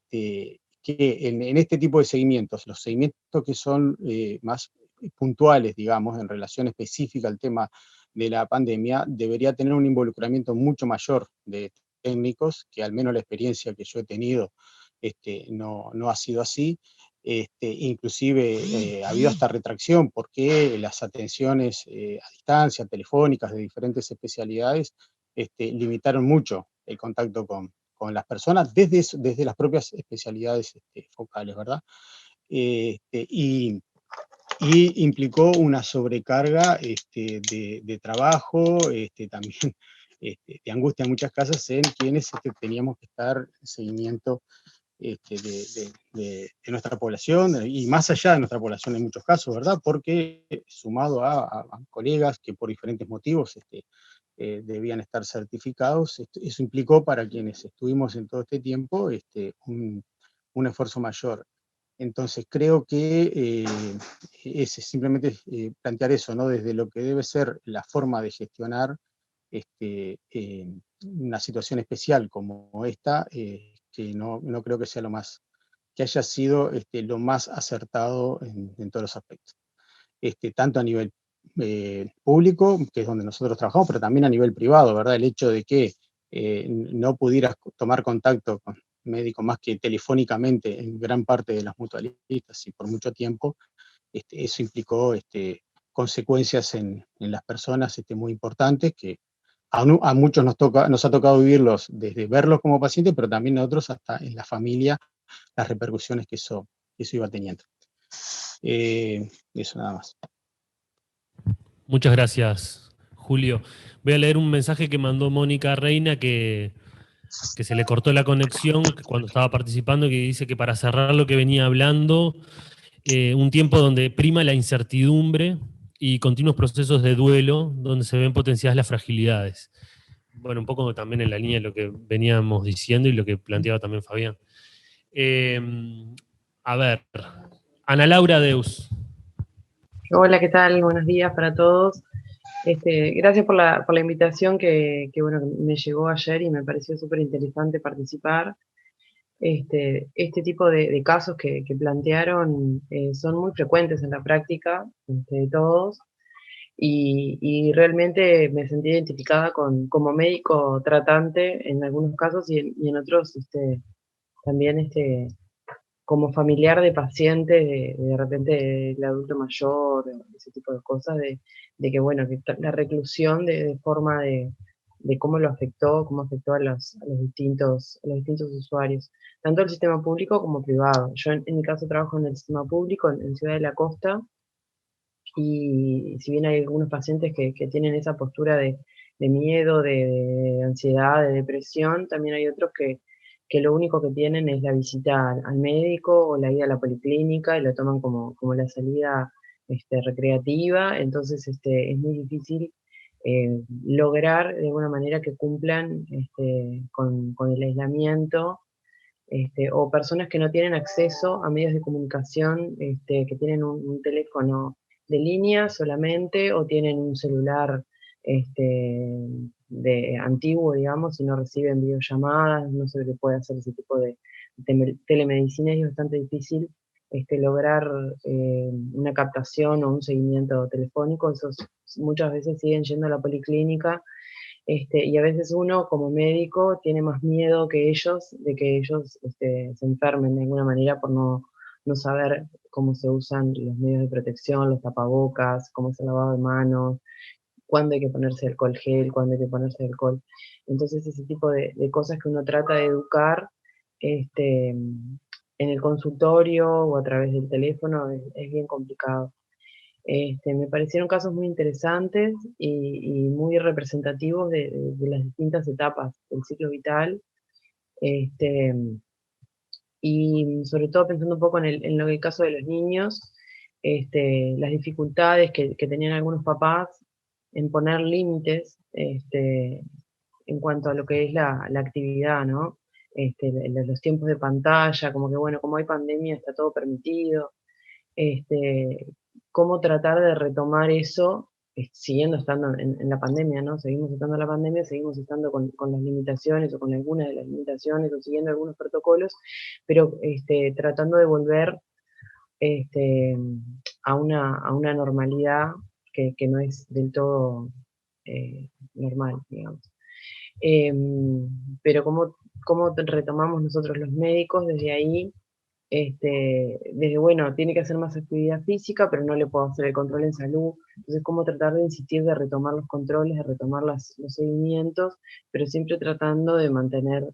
en este tipo de seguimientos, los seguimientos que son más puntuales, digamos, en relación específica al tema de la pandemia, debería tener un involucramiento mucho mayor de técnicos, que al menos la experiencia que yo he tenido no ha sido así. Inclusive ha habido hasta retracción porque las atenciones a distancia, telefónicas de diferentes especialidades, limitaron mucho el contacto con las personas desde las propias especialidades focales, ¿verdad? Y implicó una sobrecarga de trabajo, también de angustia en muchas casas en quienes teníamos que estar en seguimiento de nuestra población, y más allá de nuestra población en muchos casos, ¿verdad? Porque sumado a colegas que por diferentes motivos debían estar certificados, eso implicó para quienes estuvimos en todo este tiempo un esfuerzo mayor. Entonces creo que es simplemente plantear eso, ¿no? Desde lo que debe ser la forma de gestionar una situación especial como esta, que no creo que sea que haya sido lo más acertado en todos los aspectos. Tanto a nivel público, que es donde nosotros trabajamos, pero también a nivel privado, ¿verdad? El hecho de que no pudieras tomar contacto con médico más que telefónicamente en gran parte de las mutualistas y por mucho tiempo, eso implicó consecuencias en las personas muy importantes, que a muchos nos ha tocado vivirlos, desde verlos como pacientes, pero también a otros hasta en la familia, las repercusiones que eso iba teniendo. Eso nada más. Muchas gracias, Julio. Voy a leer un mensaje que mandó Mónica Reina, que se le cortó la conexión cuando estaba participando, que dice que para cerrar lo que venía hablando, un tiempo donde prima la incertidumbre y continuos procesos de duelo, donde se ven potenciadas las fragilidades. Bueno, un poco también en la línea de lo que veníamos diciendo y lo que planteaba también Fabián. A ver, Ana Laura Deus. Hola, ¿qué tal? Buenos días para todos. Gracias por la invitación que bueno, me llegó ayer y me pareció súper interesante participar. Este tipo de casos que plantearon son muy frecuentes en la práctica de todos, y realmente me sentí identificada como médico tratante en algunos casos, y en otros también como familiar de pacientes, de repente el adulto mayor, ese tipo de cosas, de que bueno, que la reclusión de forma de cómo lo afectó, cómo afectó a los distintos usuarios, tanto el sistema público como privado. Yo en mi caso trabajo en el sistema público, en Ciudad de la Costa, y si bien hay algunos pacientes que tienen esa postura de miedo, de ansiedad, de depresión, también hay otros que lo único que tienen es la visita al médico o la ida a la policlínica, y lo toman como la salida recreativa. Entonces es muy difícil lograr de alguna manera que cumplan con el aislamiento, o personas que no tienen acceso a medios de comunicación, que tienen un teléfono de línea solamente, o tienen un celular de antiguo, digamos, y no reciben videollamadas, no se le puede hacer ese tipo de telemedicina, y es bastante difícil lograr una captación o un seguimiento telefónico. Esos muchas veces siguen yendo a la policlínica, y a veces uno como médico tiene más miedo que ellos de que ellos se enfermen de alguna manera por no saber cómo se usan los medios de protección, los tapabocas, cómo se lavado de manos, cuándo hay que ponerse alcohol gel, cuándo hay que ponerse alcohol. Entonces ese tipo de cosas que uno trata de educar en el consultorio o a través del teléfono es bien complicado. Me parecieron casos muy interesantes y muy representativos de las distintas etapas del ciclo vital, y sobre todo pensando un poco en el caso de los niños, las dificultades que tenían algunos papás en poner límites en cuanto a lo que es la actividad, ¿no? Los tiempos de pantalla, como que bueno, como hay pandemia está todo permitido, cómo tratar de retomar eso, siguiendo estando en la pandemia, ¿no? Seguimos estando en la pandemia, seguimos estando con las limitaciones o con algunas de las limitaciones o siguiendo algunos protocolos, pero tratando de volver a una normalidad que no es del todo normal, digamos. Pero ¿cómo retomamos nosotros los médicos desde ahí? Desde, bueno, tiene que hacer más actividad física, pero no le puedo hacer el control en salud. Entonces, cómo tratar de insistir, de retomar los controles, de retomar los seguimientos, pero siempre tratando de mantener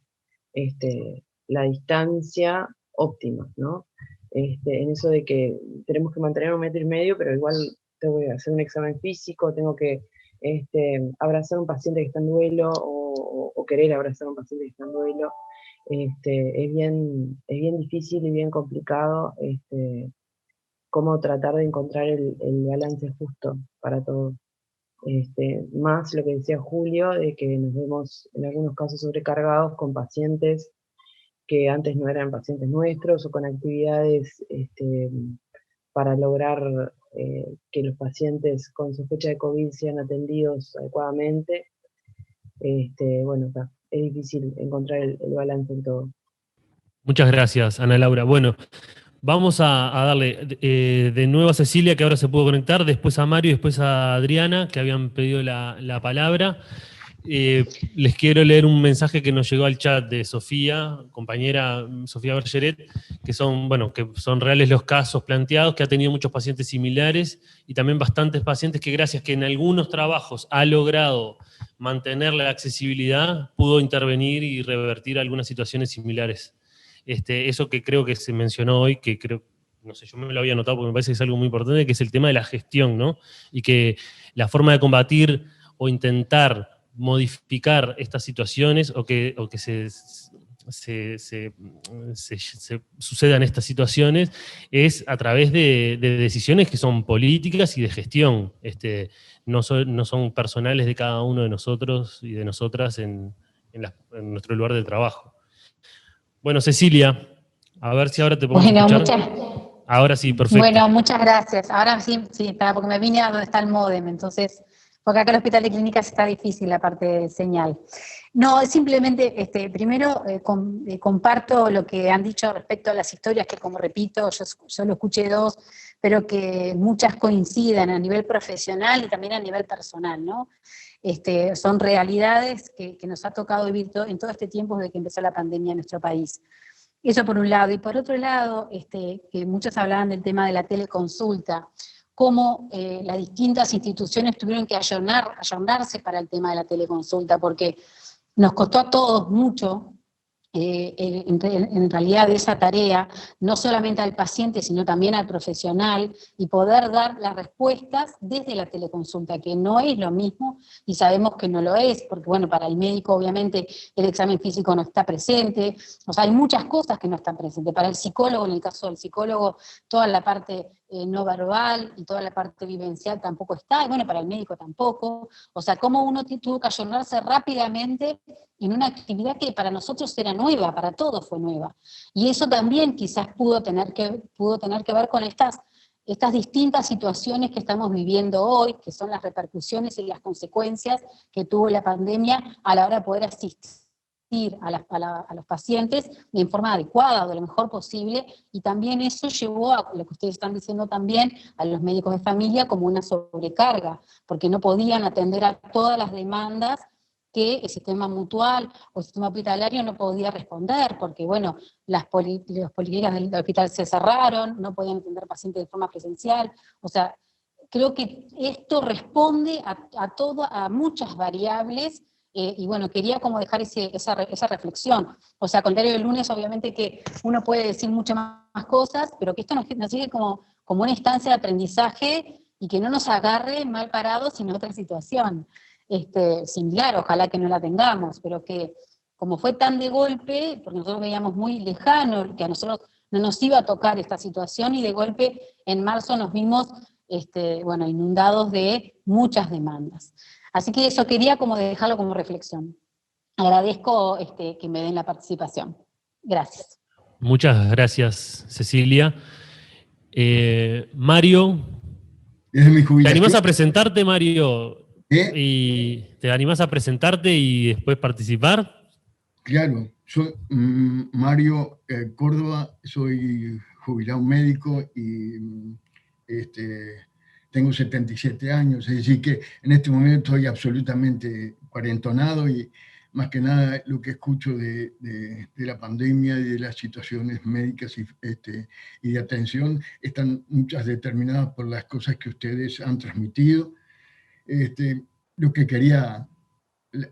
la distancia óptima, ¿no? En eso de que tenemos que mantener 1,5 metros, pero igual tengo que hacer un examen físico, tengo que abrazar a un paciente que está en duelo, o querer abrazar a un paciente que está en duelo. Es bien difícil y bien complicado cómo tratar de encontrar el balance justo para todos. Más lo que decía Julio, de que nos vemos en algunos casos sobrecargados con pacientes que antes no eran pacientes nuestros, o con actividades para lograr que los pacientes con sospecha de COVID sean atendidos adecuadamente. Bueno, es difícil encontrar el balance en todo. Muchas gracias, Ana Laura. Bueno, vamos a darle de nuevo a Cecilia, que ahora se pudo conectar, después a Mario y después a Adriana, que habían pedido la palabra. Les quiero leer un mensaje que nos llegó al chat de Sofía, compañera Sofía Bergeret, que son reales los casos planteados, que ha tenido muchos pacientes similares y también bastantes pacientes que, gracias que en algunos trabajos ha logrado mantener la accesibilidad, pudo intervenir y revertir algunas situaciones similares. Eso que creo que se mencionó hoy, que creo, no sé, yo me lo había notado porque me parece que es algo muy importante, que es el tema de la gestión, ¿no? Y que la forma de combatir o intentar modificar estas situaciones o que se sucedan estas situaciones es a través de decisiones que son políticas y de gestión, no son personales de cada uno de nosotros y de nosotras en nuestro lugar de trabajo. Bueno, Cecilia, a ver si ahora te podemos escuchar. Ahora sí, perfecto. Bueno, muchas gracias. Ahora sí, porque me vine a donde está el módem, entonces, porque acá en el Hospital de Clínicas está difícil la parte de señal. No, simplemente, primero comparto lo que han dicho respecto a las historias, que como repito, yo lo escuché 2, pero que muchas coinciden a nivel profesional y también a nivel personal, ¿no? Son realidades que nos ha tocado vivir en todo este tiempo desde que empezó la pandemia en nuestro país. Eso por un lado. Y por otro lado, que muchos hablaban del tema de la teleconsulta, cómo las distintas instituciones tuvieron que ayornarse para el tema de la teleconsulta, porque nos costó a todos mucho, en realidad, de esa tarea, no solamente al paciente, sino también al profesional, y poder dar las respuestas desde la teleconsulta, que no es lo mismo, y sabemos que no lo es, porque bueno, para el médico obviamente el examen físico no está presente, o sea, hay muchas cosas que no están presentes. Para el psicólogo, en el caso del psicólogo, toda la parte no verbal y toda la parte vivencial tampoco está, y bueno, para el médico tampoco. O sea, cómo uno tuvo que ayornarse rápidamente en una actividad que para nosotros era nueva, para todos fue nueva. Y eso también quizás pudo tener que ver con estas distintas situaciones que estamos viviendo hoy, que son las repercusiones y las consecuencias que tuvo la pandemia a la hora de poder asistir a los pacientes en forma adecuada, o de lo mejor posible, y también eso llevó a lo que ustedes están diciendo también, a los médicos de familia como una sobrecarga, porque no podían atender a todas las demandas que el sistema mutual o el sistema hospitalario no podía responder, porque bueno, las policlínicas del hospital se cerraron, no podían atender pacientes de forma presencial. O sea, creo que esto responde a muchas variables. Y bueno, quería como dejar esa reflexión. O sea, contrario del lunes, obviamente que uno puede decir muchas más cosas, pero que esto nos sigue como una instancia de aprendizaje y que no nos agarre mal parados en otra situación similar, ojalá que no la tengamos, pero que como fue tan de golpe, porque nosotros veíamos muy lejano, que a nosotros no nos iba a tocar esta situación, y de golpe en marzo nos vimos inundados de muchas demandas. Así que eso quería como dejarlo como reflexión. Agradezco que me den la participación. Gracias. Muchas gracias, Cecilia. Mario, Desde mi ¿te jubilación. animás a presentarte, Mario? ¿Eh? ¿Te animás a presentarte y después participar? Claro, soy Mario Córdoba, soy jubilado médico y tengo 77 años, es decir que en este momento estoy absolutamente cuarentonado y más que nada lo que escucho de la pandemia y de las situaciones médicas y de atención están muchas determinadas por las cosas que ustedes han transmitido. Lo que quería,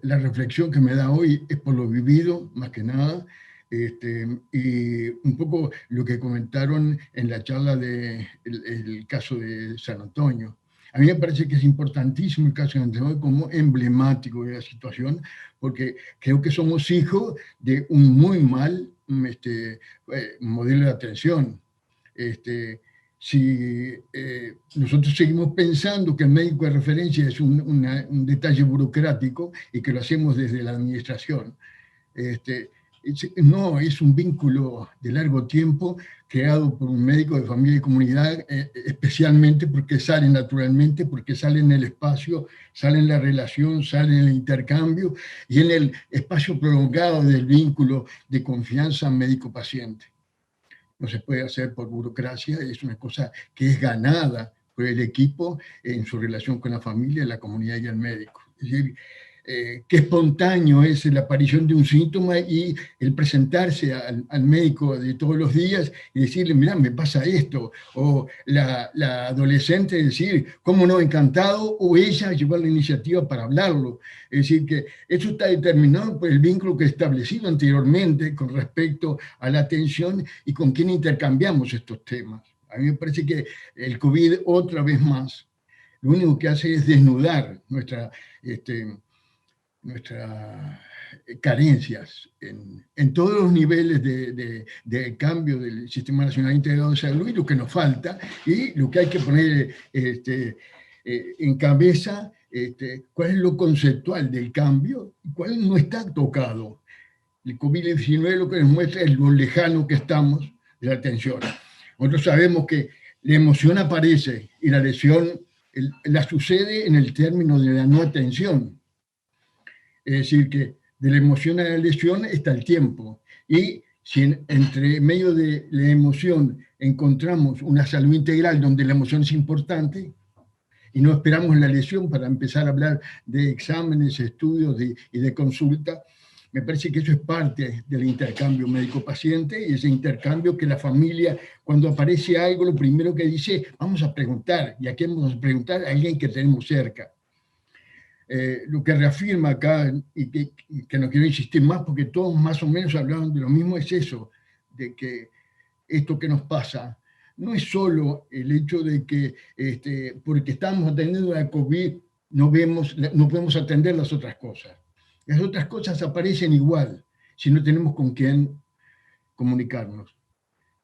la reflexión que me da hoy es por lo vivido, más que nada, y un poco lo que comentaron en la charla del caso de San Antonio. A mí me parece que es importantísimo el caso de San Antonio como emblemático de la situación, porque creo que somos hijos de un muy mal modelo de atención. Si nosotros seguimos pensando que el médico de referencia es un detalle burocrático y que lo hacemos desde la administración, no, es un vínculo de largo tiempo creado por un médico de familia y comunidad, especialmente porque sale naturalmente, porque sale en el espacio, sale en la relación, sale en el intercambio y en el espacio prolongado del vínculo de confianza médico-paciente. No se puede hacer por burocracia, es una cosa que es ganada por el equipo en su relación con la familia, la comunidad y el médico. Es decir, qué espontáneo es la aparición de un síntoma y el presentarse al médico de todos los días y decirle, mirá, me pasa esto, o la adolescente decir, cómo no, encantado, o ella llevar la iniciativa para hablarlo. Es decir, que eso está determinado por el vínculo que he establecido anteriormente con respecto a la atención y con quién intercambiamos estos temas. A mí me parece que el COVID, otra vez más, lo único que hace es desnudar nuestras carencias en todos los niveles de cambio del Sistema Nacional Integrado de Salud y lo que nos falta y lo que hay que poner en cabeza, cuál es lo conceptual del cambio y cuál no está tocado. El COVID-19 lo que nos muestra es lo lejano que estamos de la atención. Nosotros sabemos que la emoción aparece y la lesión la sucede en el término de la no atención. Es decir, que de la emoción a la lesión está el tiempo. Y si entre medio de la emoción encontramos una salud integral donde la emoción es importante y no esperamos la lesión para empezar a hablar de exámenes, estudios y de consulta, me parece que eso es parte del intercambio médico-paciente y ese intercambio que la familia, cuando aparece algo, lo primero que dice, vamos a preguntar. ¿Y a quién vamos a preguntar? A alguien que tenemos cerca. Lo que reafirma acá, y que no quiero insistir más porque todos más o menos hablaron de lo mismo, es eso, de que esto que nos pasa no es solo el hecho de que porque estamos atendiendo la COVID no podemos atender las otras cosas. Las otras cosas aparecen igual si no tenemos con quién comunicarnos.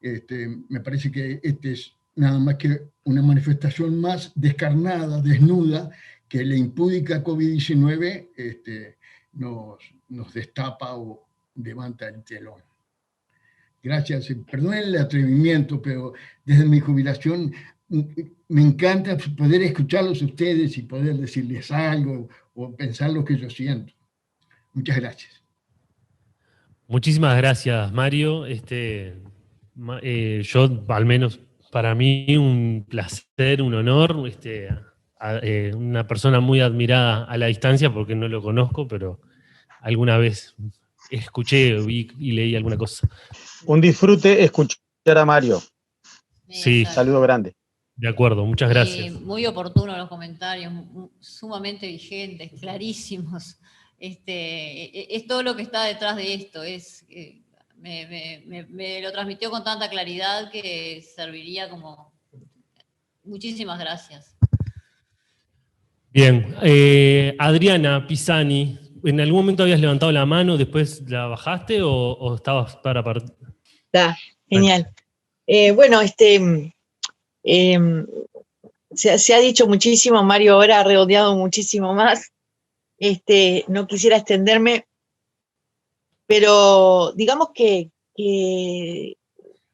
Me parece que es nada más que una manifestación más descarnada, desnuda, que la impúdica COVID-19 nos destapa o levanta el telón. Gracias. Perdonen el atrevimiento, pero desde mi jubilación me encanta poder escucharlos a ustedes y poder decirles algo o pensar lo que yo siento. Muchas gracias. Muchísimas gracias, Mario. Yo, al menos para mí, un placer, un honor, una persona muy admirada a la distancia, porque no lo conozco, pero alguna vez escuché, vi y leí alguna cosa. Un disfrute escuchar a Mario. Sí. Saludo grande. De acuerdo, muchas gracias. Muy oportunos los comentarios, sumamente vigentes, clarísimos. Es todo lo que está detrás de esto. Me lo transmitió con tanta claridad que serviría como... Muchísimas gracias. Bien, Adriana Pisani, ¿en algún momento habías levantado la mano, después la bajaste o estabas para partir? Está, genial. Bueno, se ha dicho muchísimo, Mario ahora ha redondeado muchísimo más. No quisiera extenderme, pero digamos que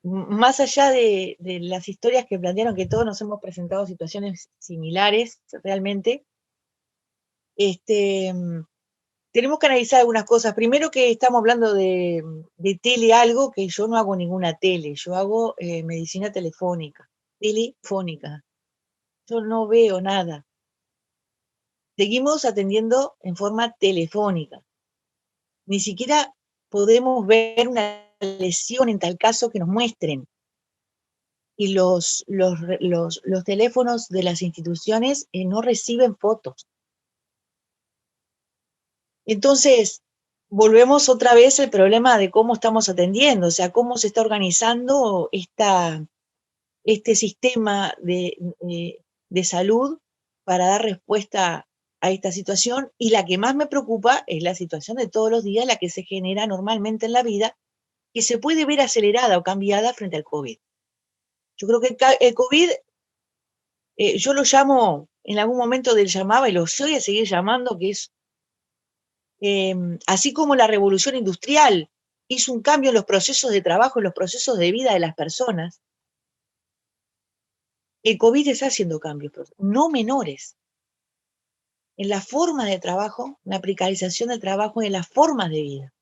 más allá de las historias que plantearon, que todos nos hemos presentado situaciones similares realmente, tenemos que analizar algunas cosas. Primero, que estamos hablando de tele, algo que yo no hago ninguna tele, yo hago medicina telefónica, telefónica. Yo no veo nada. Seguimos atendiendo en forma telefónica. Ni siquiera podemos ver una lesión en tal caso que nos muestren. Y los teléfonos de las instituciones no reciben fotos. Entonces, volvemos otra vez al problema de cómo estamos atendiendo, o sea, cómo se está organizando este sistema de salud para dar respuesta a esta situación, y la que más me preocupa es la situación de todos los días, la que se genera normalmente en la vida, que se puede ver acelerada o cambiada frente al COVID. Yo creo que el COVID, yo lo llamo, en algún momento llamaba, y lo voy a seguir llamando, que es, así como la revolución industrial hizo un cambio en los procesos de trabajo, en los procesos de vida de las personas, el COVID está haciendo cambios, no menores, en la forma de trabajo, en la precarización del trabajo, en las formas de vida.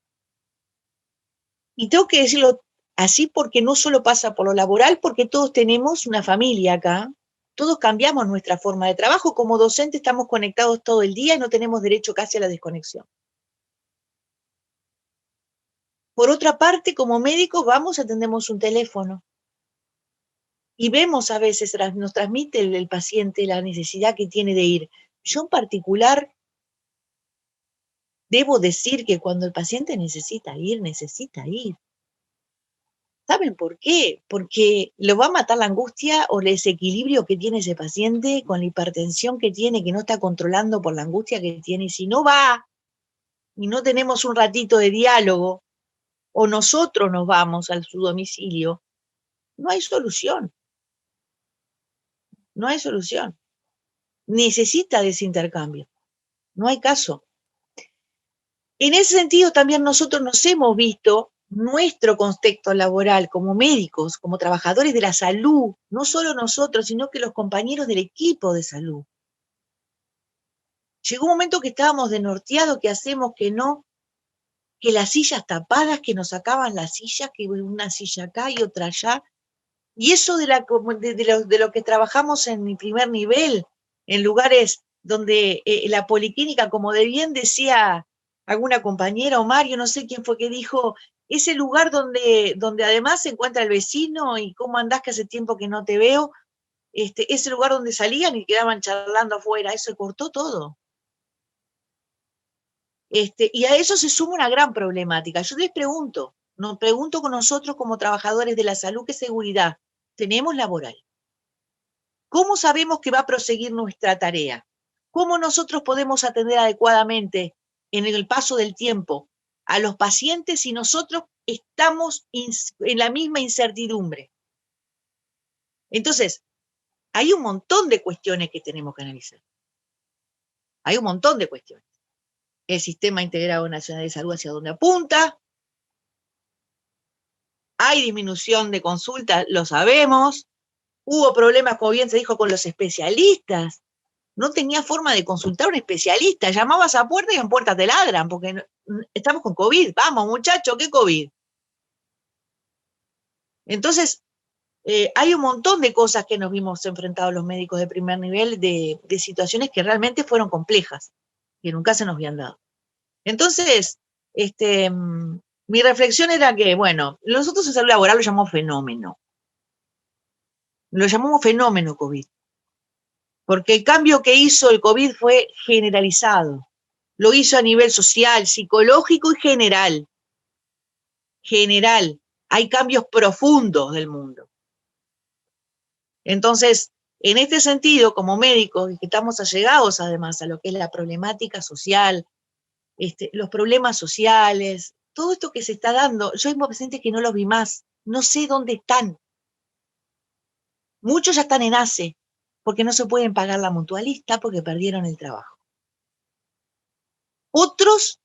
Y tengo que decirlo así porque no solo pasa por lo laboral, porque todos tenemos una familia acá, todos cambiamos nuestra forma de trabajo, como docentes estamos conectados todo el día y no tenemos derecho casi a la desconexión. Por otra parte, como médicos vamos, atendemos un teléfono y vemos a veces, nos transmite el paciente la necesidad que tiene de ir. Yo en particular debo decir que cuando el paciente necesita ir, necesita ir. ¿Saben por qué? Porque lo va a matar la angustia o el desequilibrio que tiene ese paciente con la hipertensión que tiene, que no está controlando por la angustia que tiene. Y si no va y no tenemos un ratito de diálogo, o nosotros nos vamos a su domicilio, no hay solución. No hay solución. Necesita de ese intercambio. No hay caso. En ese sentido, también nosotros nos hemos visto nuestro contexto laboral como médicos, como trabajadores de la salud, no solo nosotros, sino que los compañeros del equipo de salud. Llegó un momento que estábamos desnorteados, que hacemos, que no, que las sillas tapadas, que nos sacaban las sillas, que una silla acá y otra allá. Y eso de lo que trabajamos en mi primer nivel, en lugares donde la policlínica, como de bien decía alguna compañera o Mario, no sé quién fue que dijo, ese lugar donde además se encuentra el vecino y cómo andás que hace tiempo que no te veo, ese lugar donde salían y quedaban charlando afuera, eso cortó todo. Y a eso se suma una gran problemática. Yo les pregunto, nos pregunto con nosotros como trabajadores de la salud, ¿qué seguridad tenemos laboral? ¿Cómo sabemos que va a proseguir nuestra tarea? ¿Cómo nosotros podemos atender adecuadamente en el paso del tiempo a los pacientes si nosotros estamos en la misma incertidumbre? Entonces, hay un montón de cuestiones que tenemos que analizar. Hay un montón de cuestiones. El Sistema Integrado Nacional de Salud, ¿hacia dónde apunta? Hay disminución de consultas, lo sabemos. Hubo problemas, como bien se dijo, con los especialistas. No tenía forma de consultar a un especialista. Llamabas a puerta y en puerta te ladran, porque estamos con COVID. Vamos, muchachos, ¿qué COVID? Entonces, hay un montón de cosas que nos vimos enfrentados los médicos de primer nivel, de situaciones que realmente fueron complejas, que nunca se nos habían dado. Entonces, mi reflexión era que, bueno, nosotros en salud laboral lo llamamos fenómeno. Lo llamamos fenómeno COVID. Porque el cambio que hizo el COVID fue generalizado. Lo hizo a nivel social, psicológico y general. General. Hay cambios profundos del mundo. Entonces, en este sentido, como médicos, que estamos allegados además a lo que es la problemática social, los problemas sociales, todo esto que se está dando, yo hay pacientes que no los vi más, no sé dónde están. Muchos ya están en ACE, porque no se pueden pagar la mutualista porque perdieron el trabajo. Otros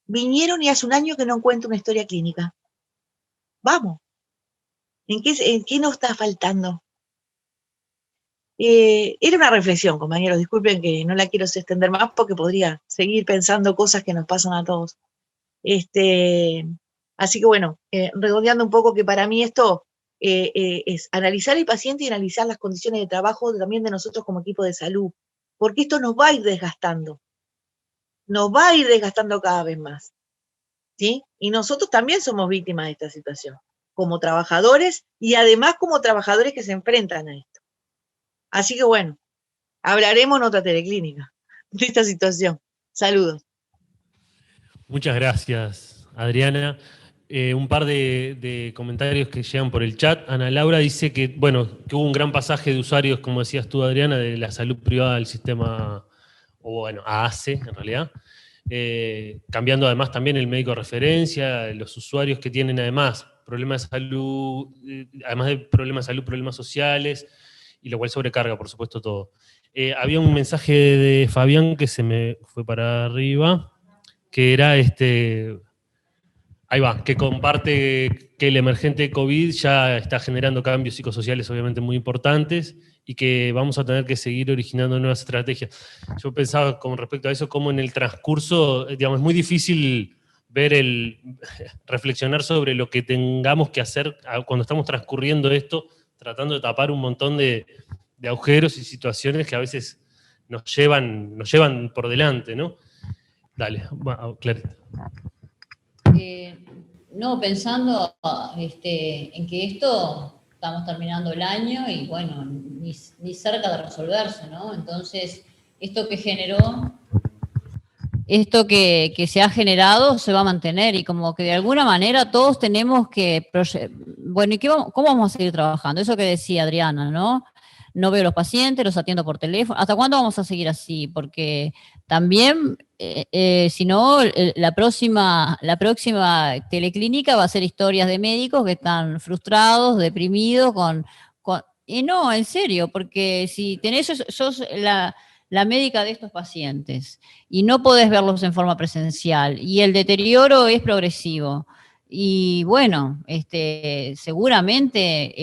vinieron y hace un año que no encuentro una historia clínica. Vamos, ¿en qué nos está faltando? Era una reflexión, compañeros, disculpen que no la quiero extender más porque podría seguir pensando cosas que nos pasan a todos. Así que bueno, redondeando un poco que para mí esto es analizar el paciente y analizar las condiciones de trabajo también de nosotros como equipo de salud, porque esto nos va a ir desgastando cada vez más, ¿sí? Y nosotros también somos víctimas de esta situación, como trabajadores y además como trabajadores que se enfrentan a esto. Así que bueno, hablaremos en otra teleclínica de esta situación. Saludos. Muchas gracias, Adriana. Un par de comentarios que llegan por el chat. Ana Laura dice que, bueno, que hubo un gran pasaje de usuarios, como decías tú, Adriana, de la salud privada al sistema, o bueno, a ACE, en realidad. Cambiando además también el médico de referencia, los usuarios que tienen además problemas de salud, además de problemas de salud, problemas sociales, y lo cual sobrecarga, por supuesto, todo. Había un mensaje de Fabián que se me fue para arriba, que era ahí va, que comparte que el emergente COVID ya está generando cambios psicosociales obviamente muy importantes y que vamos a tener que seguir originando nuevas estrategias. Yo pensaba con respecto a eso, como en el transcurso, digamos, es muy difícil reflexionar sobre lo que tengamos que hacer cuando estamos transcurriendo esto, tratando de tapar un montón de agujeros y situaciones que a veces nos llevan por delante, ¿no? Dale, Clarita. No, pensando en que esto, estamos terminando el año y bueno, ni cerca de resolverse, ¿no? Entonces, esto que se ha generado se va a mantener y como que de alguna manera todos tenemos que, bueno, ¿y cómo vamos a seguir trabajando? Eso que decía Adriana, ¿no? No veo los pacientes, los atiendo por teléfono. ¿Hasta cuándo vamos a seguir así? Porque también, si no, la próxima teleclínica va a ser historias de médicos que están frustrados, deprimidos, y no, en serio, porque si sos la médica de estos pacientes y no podés verlos en forma presencial y el deterioro es progresivo y bueno, seguramente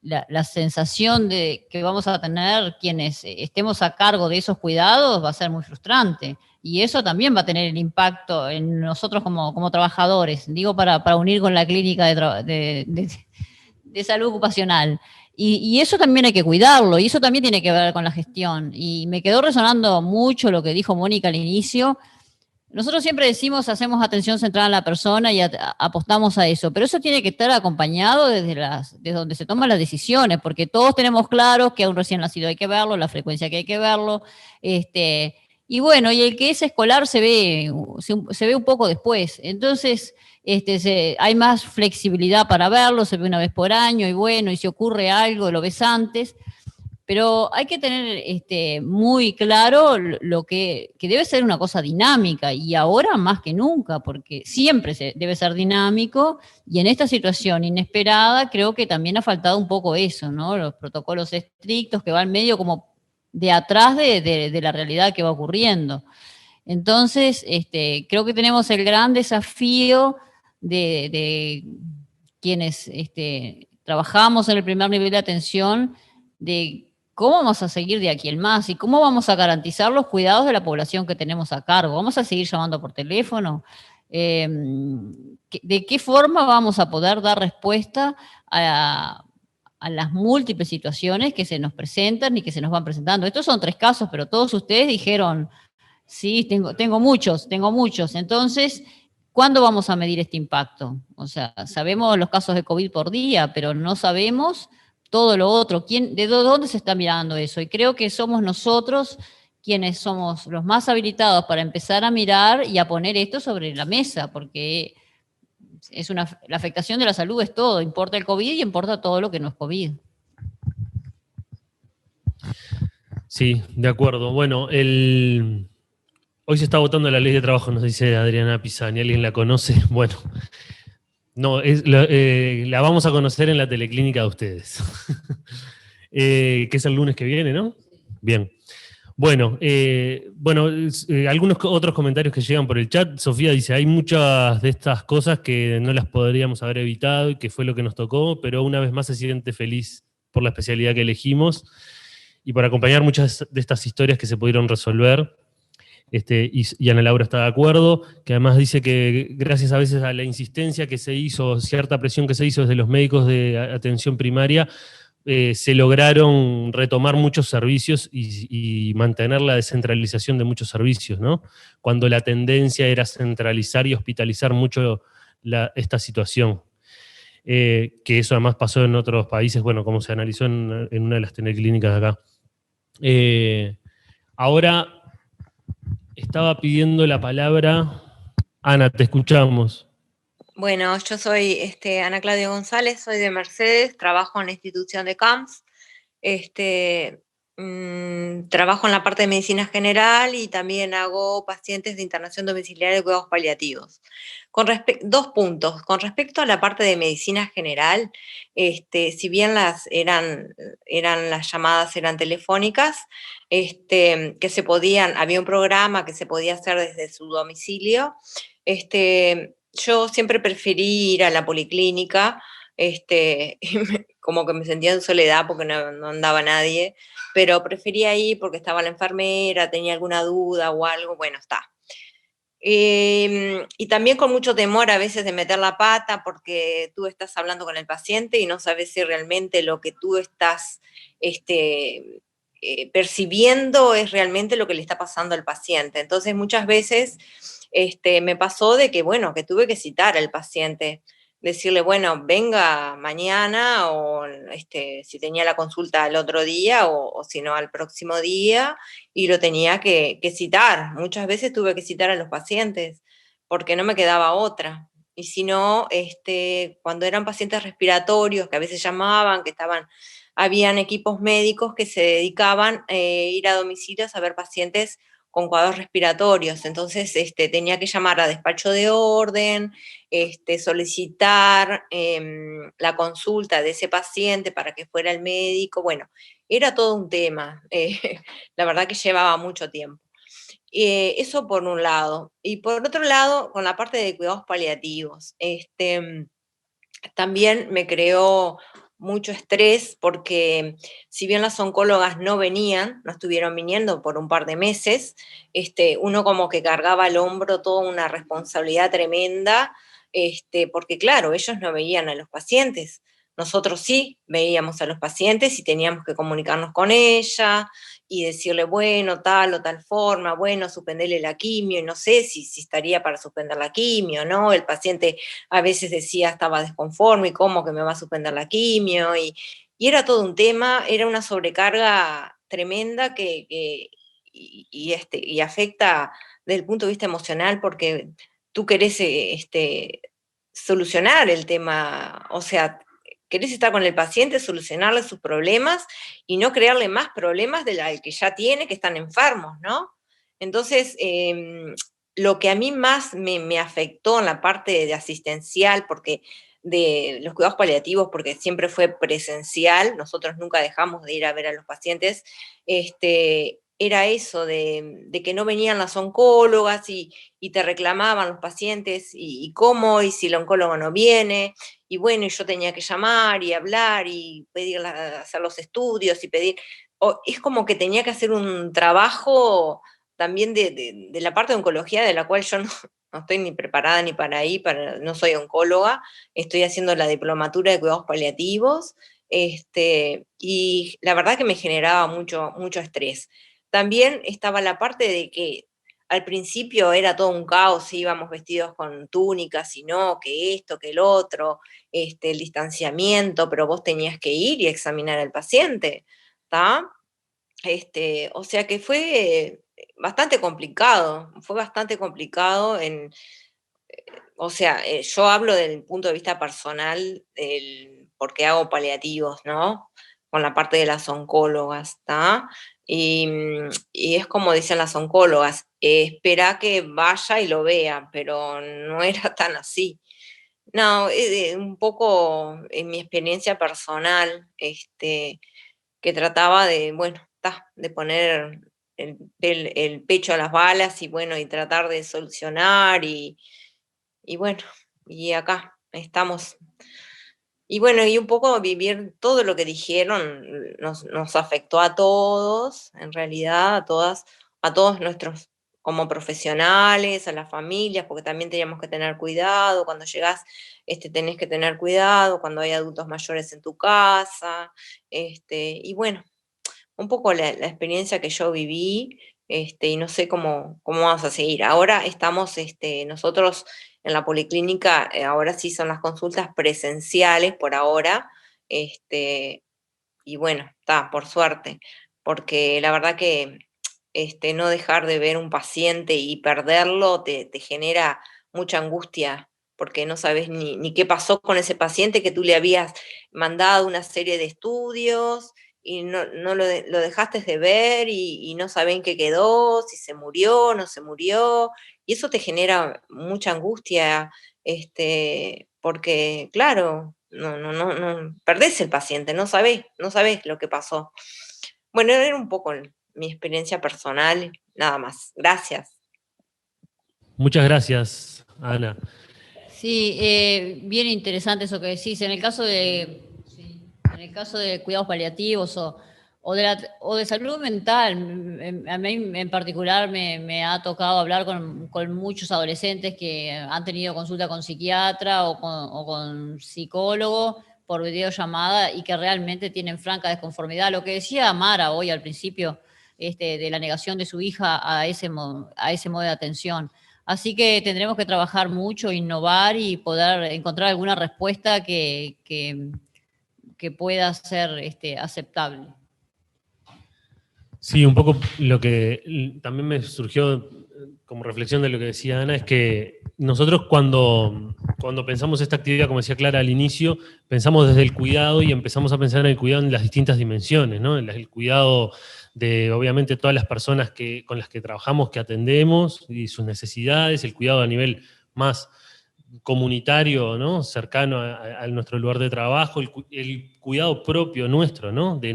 la sensación de que vamos a tener quienes estemos a cargo de esos cuidados va a ser muy frustrante. Y eso también va a tener el impacto en nosotros como trabajadores, digo, para unir con la clínica de salud ocupacional. Y eso también hay que cuidarlo, y eso también tiene que ver con la gestión. Y me quedó resonando mucho lo que dijo Mónica al inicio. Nosotros siempre decimos, hacemos atención centrada en la persona y apostamos a eso, pero eso tiene que estar acompañado desde donde se toman las decisiones, porque todos tenemos claro que a un recién nacido hay que verlo, la frecuencia que hay que verlo, y bueno, y el que es escolar se ve un poco después. Entonces, hay más flexibilidad para verlo, se ve una vez por año, y bueno, y si ocurre algo, lo ves antes. Pero hay que tener muy claro lo que debe ser una cosa dinámica, y ahora más que nunca, porque siempre debe ser dinámico, y en esta situación inesperada creo que también ha faltado un poco eso, ¿no? Los protocolos estrictos que van medio como de atrás de la realidad que va ocurriendo. Entonces, creo que tenemos el gran desafío de quienes trabajamos en el primer nivel de atención, de cómo vamos a seguir de aquí en más y cómo vamos a garantizar los cuidados de la población que tenemos a cargo. ¿Vamos a seguir llamando por teléfono? ¿De qué forma vamos a poder dar respuesta a las múltiples situaciones que se nos presentan y que se nos van presentando? Estos son 3 casos, pero todos ustedes dijeron, sí, tengo muchos. Entonces, ¿cuándo vamos a medir este impacto? O sea, sabemos los casos de COVID por día, pero no sabemos todo lo otro. ¿De dónde se está mirando eso? Y creo que somos nosotros quienes somos los más habilitados para empezar a mirar y a poner esto sobre la mesa, porque la afectación de la salud es todo, importa el COVID y importa todo lo que no es COVID. Sí, de acuerdo. Bueno, hoy se está votando la ley de trabajo, nos dice Adriana Pisani. ¿Alguien la conoce? Bueno, no, la vamos a conocer en la teleclínica de ustedes. Que es el lunes que viene, ¿no? Bien. Bueno, algunos otros comentarios que llegan por el chat. Sofía dice, hay muchas de estas cosas que no las podríamos haber evitado y que fue lo que nos tocó, pero una vez más se siente feliz por la especialidad que elegimos y por acompañar muchas de estas historias que se pudieron resolver. Y Ana Laura está de acuerdo, que además dice que gracias a veces a la insistencia que se hizo, cierta presión que se hizo desde los médicos de atención primaria, se lograron retomar muchos servicios y mantener la descentralización de muchos servicios, ¿no? Cuando la tendencia era centralizar y hospitalizar mucho esta situación. Que eso además pasó en otros países, bueno, como se analizó en una de las teleclínicas de acá. Ahora estaba pidiendo la palabra. Ana, te escuchamos. Bueno, yo soy Ana Claudia González, soy de Mercedes, trabajo en la institución de CAMS, trabajo en la parte de medicina general y también hago pacientes de internación domiciliaria de cuidados paliativos. Dos puntos. Con respecto a la parte de medicina general, si bien las llamadas eran telefónicas, que se podían, había un programa que se podía hacer desde su domicilio, yo siempre preferí ir a la policlínica, como que me sentía en soledad porque no andaba nadie, pero prefería ir porque estaba la enfermera, tenía alguna duda o algo, bueno, está. Y también con mucho temor a veces de meter la pata porque tú estás hablando con el paciente y no sabes si realmente lo que tú estás percibiendo es realmente lo que le está pasando al paciente. Entonces muchas veces me pasó de que, bueno, que tuve que citar al paciente, decirle, bueno, venga mañana o si tenía la consulta el otro día o si no al próximo día, y lo tenía que citar. Muchas veces tuve que citar a los pacientes porque no me quedaba otra. Y si no, cuando eran pacientes respiratorios, que a veces llamaban, habían equipos médicos que se dedicaban a ir a domicilios a ver pacientes con cuadros respiratorios. Entonces tenía que llamar a despacho de orden, solicitar la consulta de ese paciente para que fuera el médico. Bueno, era todo un tema. La verdad que llevaba mucho tiempo. Eso por un lado. Y por otro lado, con la parte de cuidados paliativos, también me creó mucho estrés porque si bien las oncólogas no estuvieron viniendo por un par de meses, uno como que cargaba al hombro toda una responsabilidad tremenda, porque claro, ellos no veían a los pacientes. Nosotros sí veíamos a los pacientes y teníamos que comunicarnos con ella y decirle, bueno, tal o tal forma, bueno, suspenderle la quimio, y no sé si estaría para suspender la quimio, ¿no? El paciente a veces decía, estaba desconforme, y cómo que me va a suspender la quimio, y era todo un tema, era una sobrecarga tremenda y afecta desde el punto de vista emocional, porque tú querés solucionar el tema, o sea, querés estar con el paciente, solucionarle sus problemas y no crearle más problemas de los que ya tiene, que están enfermos, ¿no? Entonces, lo que a mí más me afectó en la parte de asistencial, porque de los cuidados paliativos, porque siempre fue presencial, nosotros nunca dejamos de ir a ver a los pacientes, era eso de que no venían las oncólogas y te reclamaban los pacientes y cómo, y si el oncólogo no viene, y bueno, y yo tenía que llamar y hablar y pedir hacer los estudios y pedir, es como que tenía que hacer un trabajo también de la parte de oncología, de la cual yo no estoy ni preparada ni para ahí, no soy oncóloga, estoy haciendo la diplomatura de cuidados paliativos, y la verdad que me generaba mucho, mucho estrés. También estaba la parte de que al principio era todo un caos, íbamos vestidos con túnicas y no, que esto, que el otro, el distanciamiento, pero vos tenías que ir y examinar al paciente, ¿está? O sea que fue bastante complicado, o sea, yo hablo del punto de vista personal, porque hago paliativos, ¿no? Con la parte de las oncólogas, ¿está? Y es como dicen las oncólogas, espera que vaya y lo vea, pero no era tan así. No, un poco en mi experiencia personal, que trataba de, bueno, de poner el pecho a las balas y bueno, y tratar de solucionar y bueno, y acá estamos. Y bueno, y un poco vivir todo lo que dijeron nos afectó a todos, en realidad, a todos nuestros, como profesionales, a las familias, porque también teníamos que tener cuidado, cuando llegás, tenés que tener cuidado, cuando hay adultos mayores en tu casa, y bueno, un poco la experiencia que yo viví, y no sé cómo vamos a seguir. Ahora estamos, nosotros en la policlínica, ahora sí son las consultas presenciales por ahora, y bueno, está, por suerte, porque la verdad que no dejar de ver un paciente y perderlo te genera mucha angustia, porque no sabes ni qué pasó con ese paciente que tú le habías mandado una serie de estudios y no lo dejaste de ver y no sabés en qué quedó, si se murió, no se murió, y eso te genera mucha angustia, porque claro, no perdés el paciente, no sabés lo que pasó. Bueno, era un poco mi experiencia personal, nada más. Gracias. Muchas gracias, Ana. Sí, bien interesante eso que decís. En el caso de cuidados paliativos o de salud mental, a mí en particular me ha tocado hablar con muchos adolescentes que han tenido consulta con psiquiatra o con psicólogo por videollamada y que realmente tienen franca desconformidad. Lo que decía Mara hoy al principio, de la negación de su hija a ese modo de atención. Así que tendremos que trabajar mucho, innovar y poder encontrar alguna respuesta que pueda ser aceptable. Sí, un poco lo que también me surgió como reflexión de lo que decía Ana es que nosotros cuando pensamos esta actividad, como decía Clara al inicio, pensamos desde el cuidado y empezamos a pensar en el cuidado en las distintas dimensiones, ¿no? El cuidado de, obviamente, todas las personas con las que trabajamos, que atendemos y sus necesidades, el cuidado a nivel más comunitario, ¿no? Cercano a nuestro lugar de trabajo, el cuidado propio nuestro, ¿no? de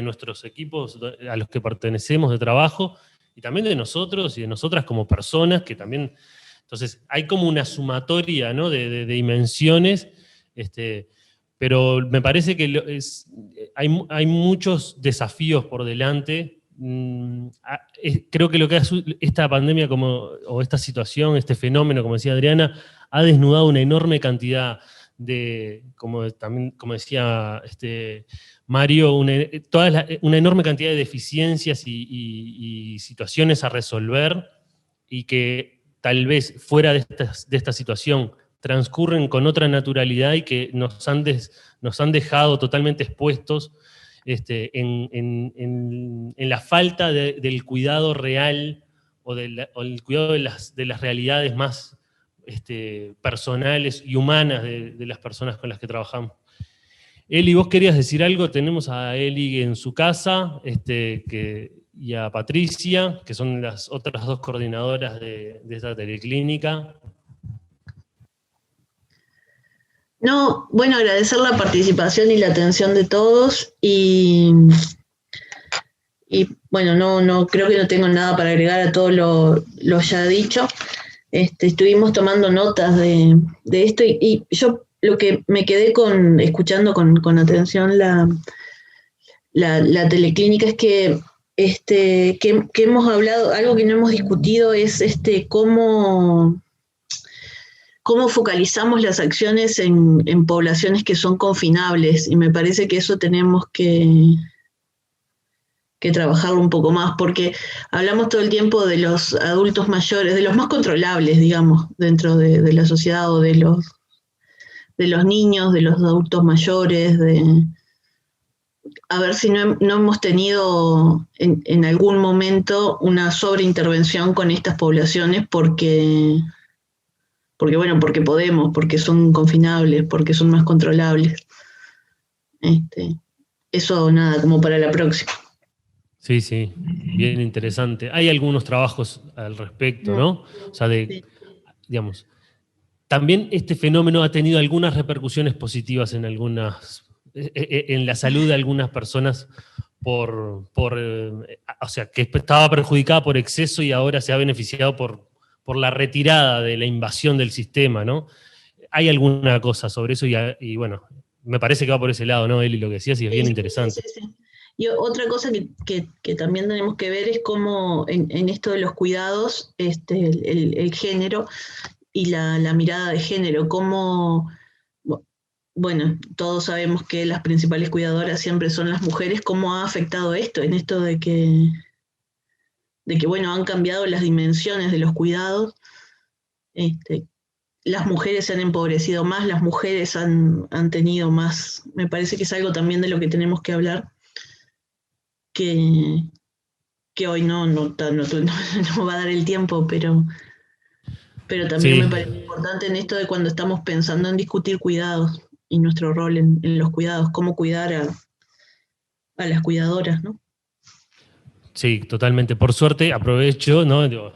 nuestros equipos a los que pertenecemos de trabajo, y también de nosotros y de nosotras como personas, que también, entonces hay como una sumatoria, ¿no? de dimensiones, pero me parece que hay muchos desafíos por delante. Creo que lo que hace esta pandemia o esta situación, este fenómeno, como decía Adriana, ha desnudado una enorme cantidad de, como decía Mario, una enorme cantidad de deficiencias y situaciones a resolver, y que tal vez fuera de esta situación transcurren con otra naturalidad y que nos han dejado totalmente expuestos en la falta del cuidado real o el cuidado de las realidades más personales y humanas de las personas con las que trabajamos. Eli, ¿vos querías decir algo? Tenemos a Eli en su casa y a Patricia, que son las otras dos coordinadoras de esta teleclínica. No, bueno, agradecer la participación y la atención de todos y bueno, no creo que no tengo nada para agregar a todo lo ya dicho. Estuvimos tomando notas de esto y yo lo que me quedé escuchando con atención la teleclínica es que hemos hablado, algo que no hemos discutido es cómo focalizamos las acciones en poblaciones que son confinables, y me parece que eso tenemos que trabajarlo un poco más, porque hablamos todo el tiempo de los adultos mayores, de los más controlables, digamos, dentro de la sociedad, o de los niños, de los adultos mayores, a ver si no hemos tenido en algún momento una sobreintervención con estas poblaciones porque podemos, porque son confinables, porque son más controlables. Eso nada, como para la próxima. Sí, sí, bien interesante. Hay algunos trabajos al respecto, ¿no? O sea, digamos, también este fenómeno ha tenido algunas repercusiones positivas en la salud de algunas personas o sea, que estaba perjudicada por exceso y ahora se ha beneficiado por la retirada de la invasión del sistema, ¿no? ¿Hay alguna cosa sobre eso? Y bueno, me parece que va por ese lado, ¿no, Eli? Lo que decías, y es bien interesante. Sí. Y otra cosa que también tenemos que ver es cómo en esto de los cuidados, el género y la mirada de género, cómo, bueno, todos sabemos que las principales cuidadoras siempre son las mujeres, cómo ha afectado esto, en esto de que bueno, han cambiado las dimensiones de los cuidados, las mujeres se han empobrecido más, las mujeres han tenido más, me parece que es algo también de lo que tenemos que hablar, que hoy no va a dar el tiempo, pero también Sí. me parece importante en esto de cuando estamos pensando en discutir cuidados y nuestro rol en los cuidados, cómo cuidar a las cuidadoras, ¿no? Sí, totalmente. Por suerte, aprovecho, ¿no? Digo,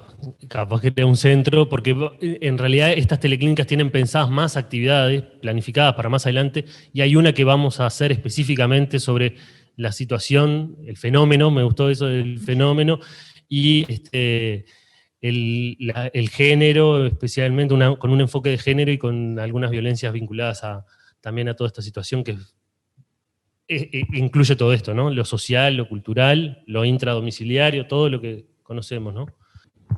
capaz que tenga un centro, porque en realidad estas teleclínicas tienen pensadas más actividades planificadas para más adelante, y hay una que vamos a hacer específicamente sobre la situación, el fenómeno, me gustó eso del fenómeno, y el género, especialmente con un enfoque de género y con algunas violencias vinculadas también a toda esta situación que incluye todo esto, ¿no? Lo social, lo cultural, lo intradomiciliario, todo lo que conocemos, ¿no?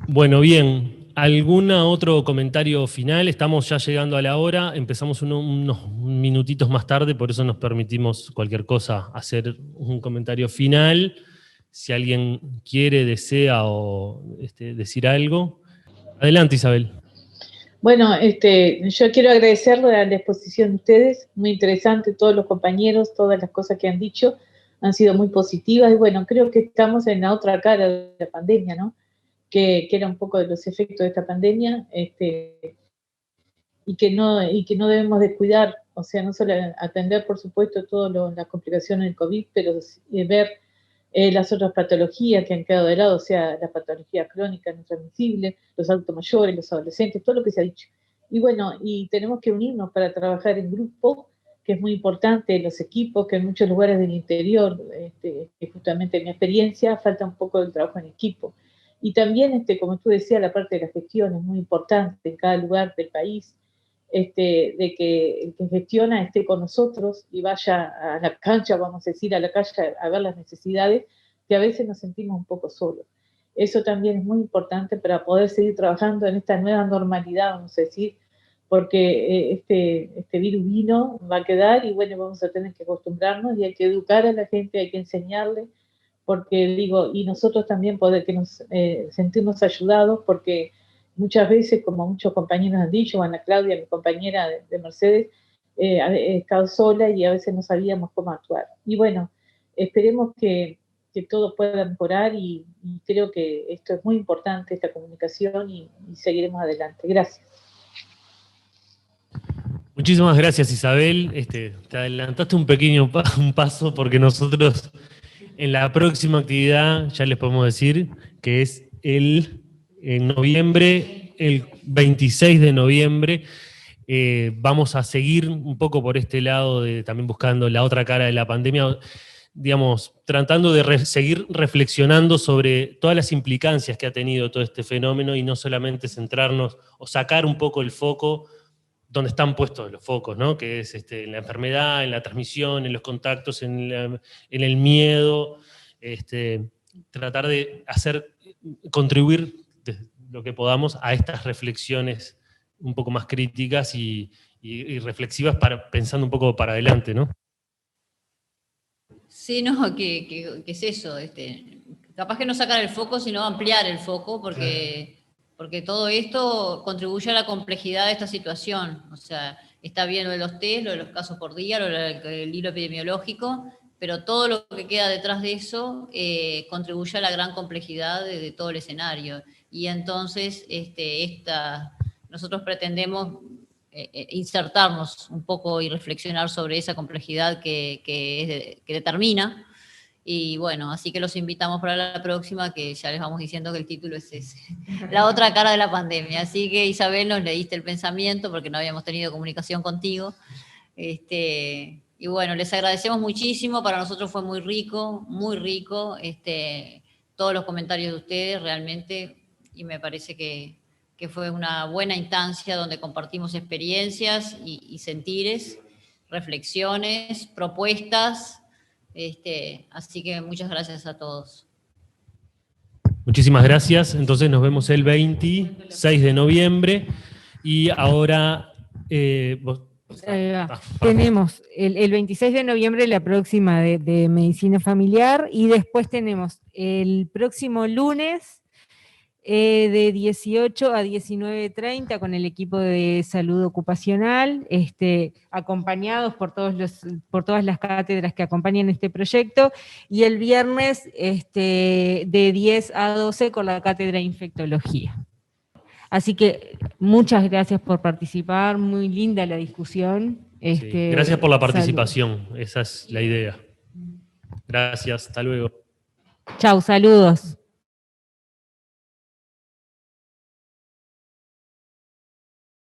Bueno, bien. ¿Algún otro comentario final? Estamos ya llegando a la hora, empezamos unos minutitos más tarde, por eso nos permitimos cualquier cosa hacer un comentario final. Si alguien quiere, desea o decir algo. Adelante, Isabel. Bueno, yo quiero agradecerle a la exposición de ustedes, muy interesante, todos los compañeros, todas las cosas que han dicho han sido muy positivas, y bueno, creo que estamos en la otra cara de la pandemia, ¿no? Que era un poco de los efectos de esta pandemia, y que no debemos descuidar, o sea, no solo atender, por supuesto, todas las complicaciones del COVID, pero ver las otras patologías que han quedado de lado, o sea, la patología crónica no transmisible, los adultos mayores, los adolescentes, todo lo que se ha dicho. Y bueno, y tenemos que unirnos para trabajar en grupo, que es muy importante, los equipos, que en muchos lugares del interior, que justamente en mi experiencia, falta un poco del trabajo en equipo. Y también, como tú decías, la parte de la gestión es muy importante en cada lugar del país, de que el que gestiona esté con nosotros y vaya a la cancha, vamos a decir, a la calle a ver las necesidades, que a veces nos sentimos un poco solos. Eso también es muy importante para poder seguir trabajando en esta nueva normalidad, vamos a decir, porque este virus vino, va a quedar, y bueno, vamos a tener que acostumbrarnos, y hay que educar a la gente, hay que enseñarle, porque digo, y nosotros también poder sentirnos ayudados, porque muchas veces, como muchos compañeros han dicho, Ana Claudia, mi compañera de Mercedes, he estado sola y a veces no sabíamos cómo actuar. Y bueno, esperemos que todo pueda mejorar, y creo que esto es muy importante, esta comunicación, y seguiremos adelante. Gracias. Muchísimas gracias, Isabel. Te adelantaste un paso, porque nosotros en la próxima actividad ya les podemos decir que es en noviembre, el 26 de noviembre, vamos a seguir un poco por este lado, también buscando la otra cara de la pandemia, digamos, tratando de seguir reflexionando sobre todas las implicancias que ha tenido todo este fenómeno, y no solamente centrarnos o sacar un poco el foco donde están puestos los focos, ¿no? Que es en la enfermedad, en la transmisión, en los contactos, en el miedo, tratar de contribuir lo que podamos a estas reflexiones un poco más críticas y reflexivas, pensando un poco para adelante, ¿no? Sí, no, que es eso, capaz que no sacar el foco, sino ampliar el foco, porque todo esto contribuye a la complejidad de esta situación. O sea, está bien lo de los test, lo de los casos por día, lo del hilo epidemiológico, pero todo lo que queda detrás de eso contribuye a la gran complejidad de todo el escenario. Y entonces nosotros pretendemos insertarnos un poco y reflexionar sobre esa complejidad que determina. Y bueno, así que los invitamos para la próxima, que ya les vamos diciendo que el título es ese, la otra cara de la pandemia. Así que, Isabel, nos leíste el pensamiento porque no habíamos tenido comunicación contigo. Y bueno, les agradecemos muchísimo, para nosotros fue muy rico, todos los comentarios de ustedes realmente, y me parece que fue una buena instancia donde compartimos experiencias y sentires, reflexiones, propuestas, así que muchas gracias a todos. Muchísimas gracias. Entonces nos vemos el 26 de noviembre. Y ahora tenemos el 26 de noviembre la próxima de medicina familiar, y después tenemos el próximo lunes de 18 a 19:30 con el equipo de salud ocupacional, acompañados por todas las cátedras que acompañan este proyecto, y el viernes de 10 a 12 con la cátedra de infectología. Así que muchas gracias por participar, muy linda la discusión. Sí, gracias por la participación, esa es la idea. Gracias, hasta luego. Chau, saludos.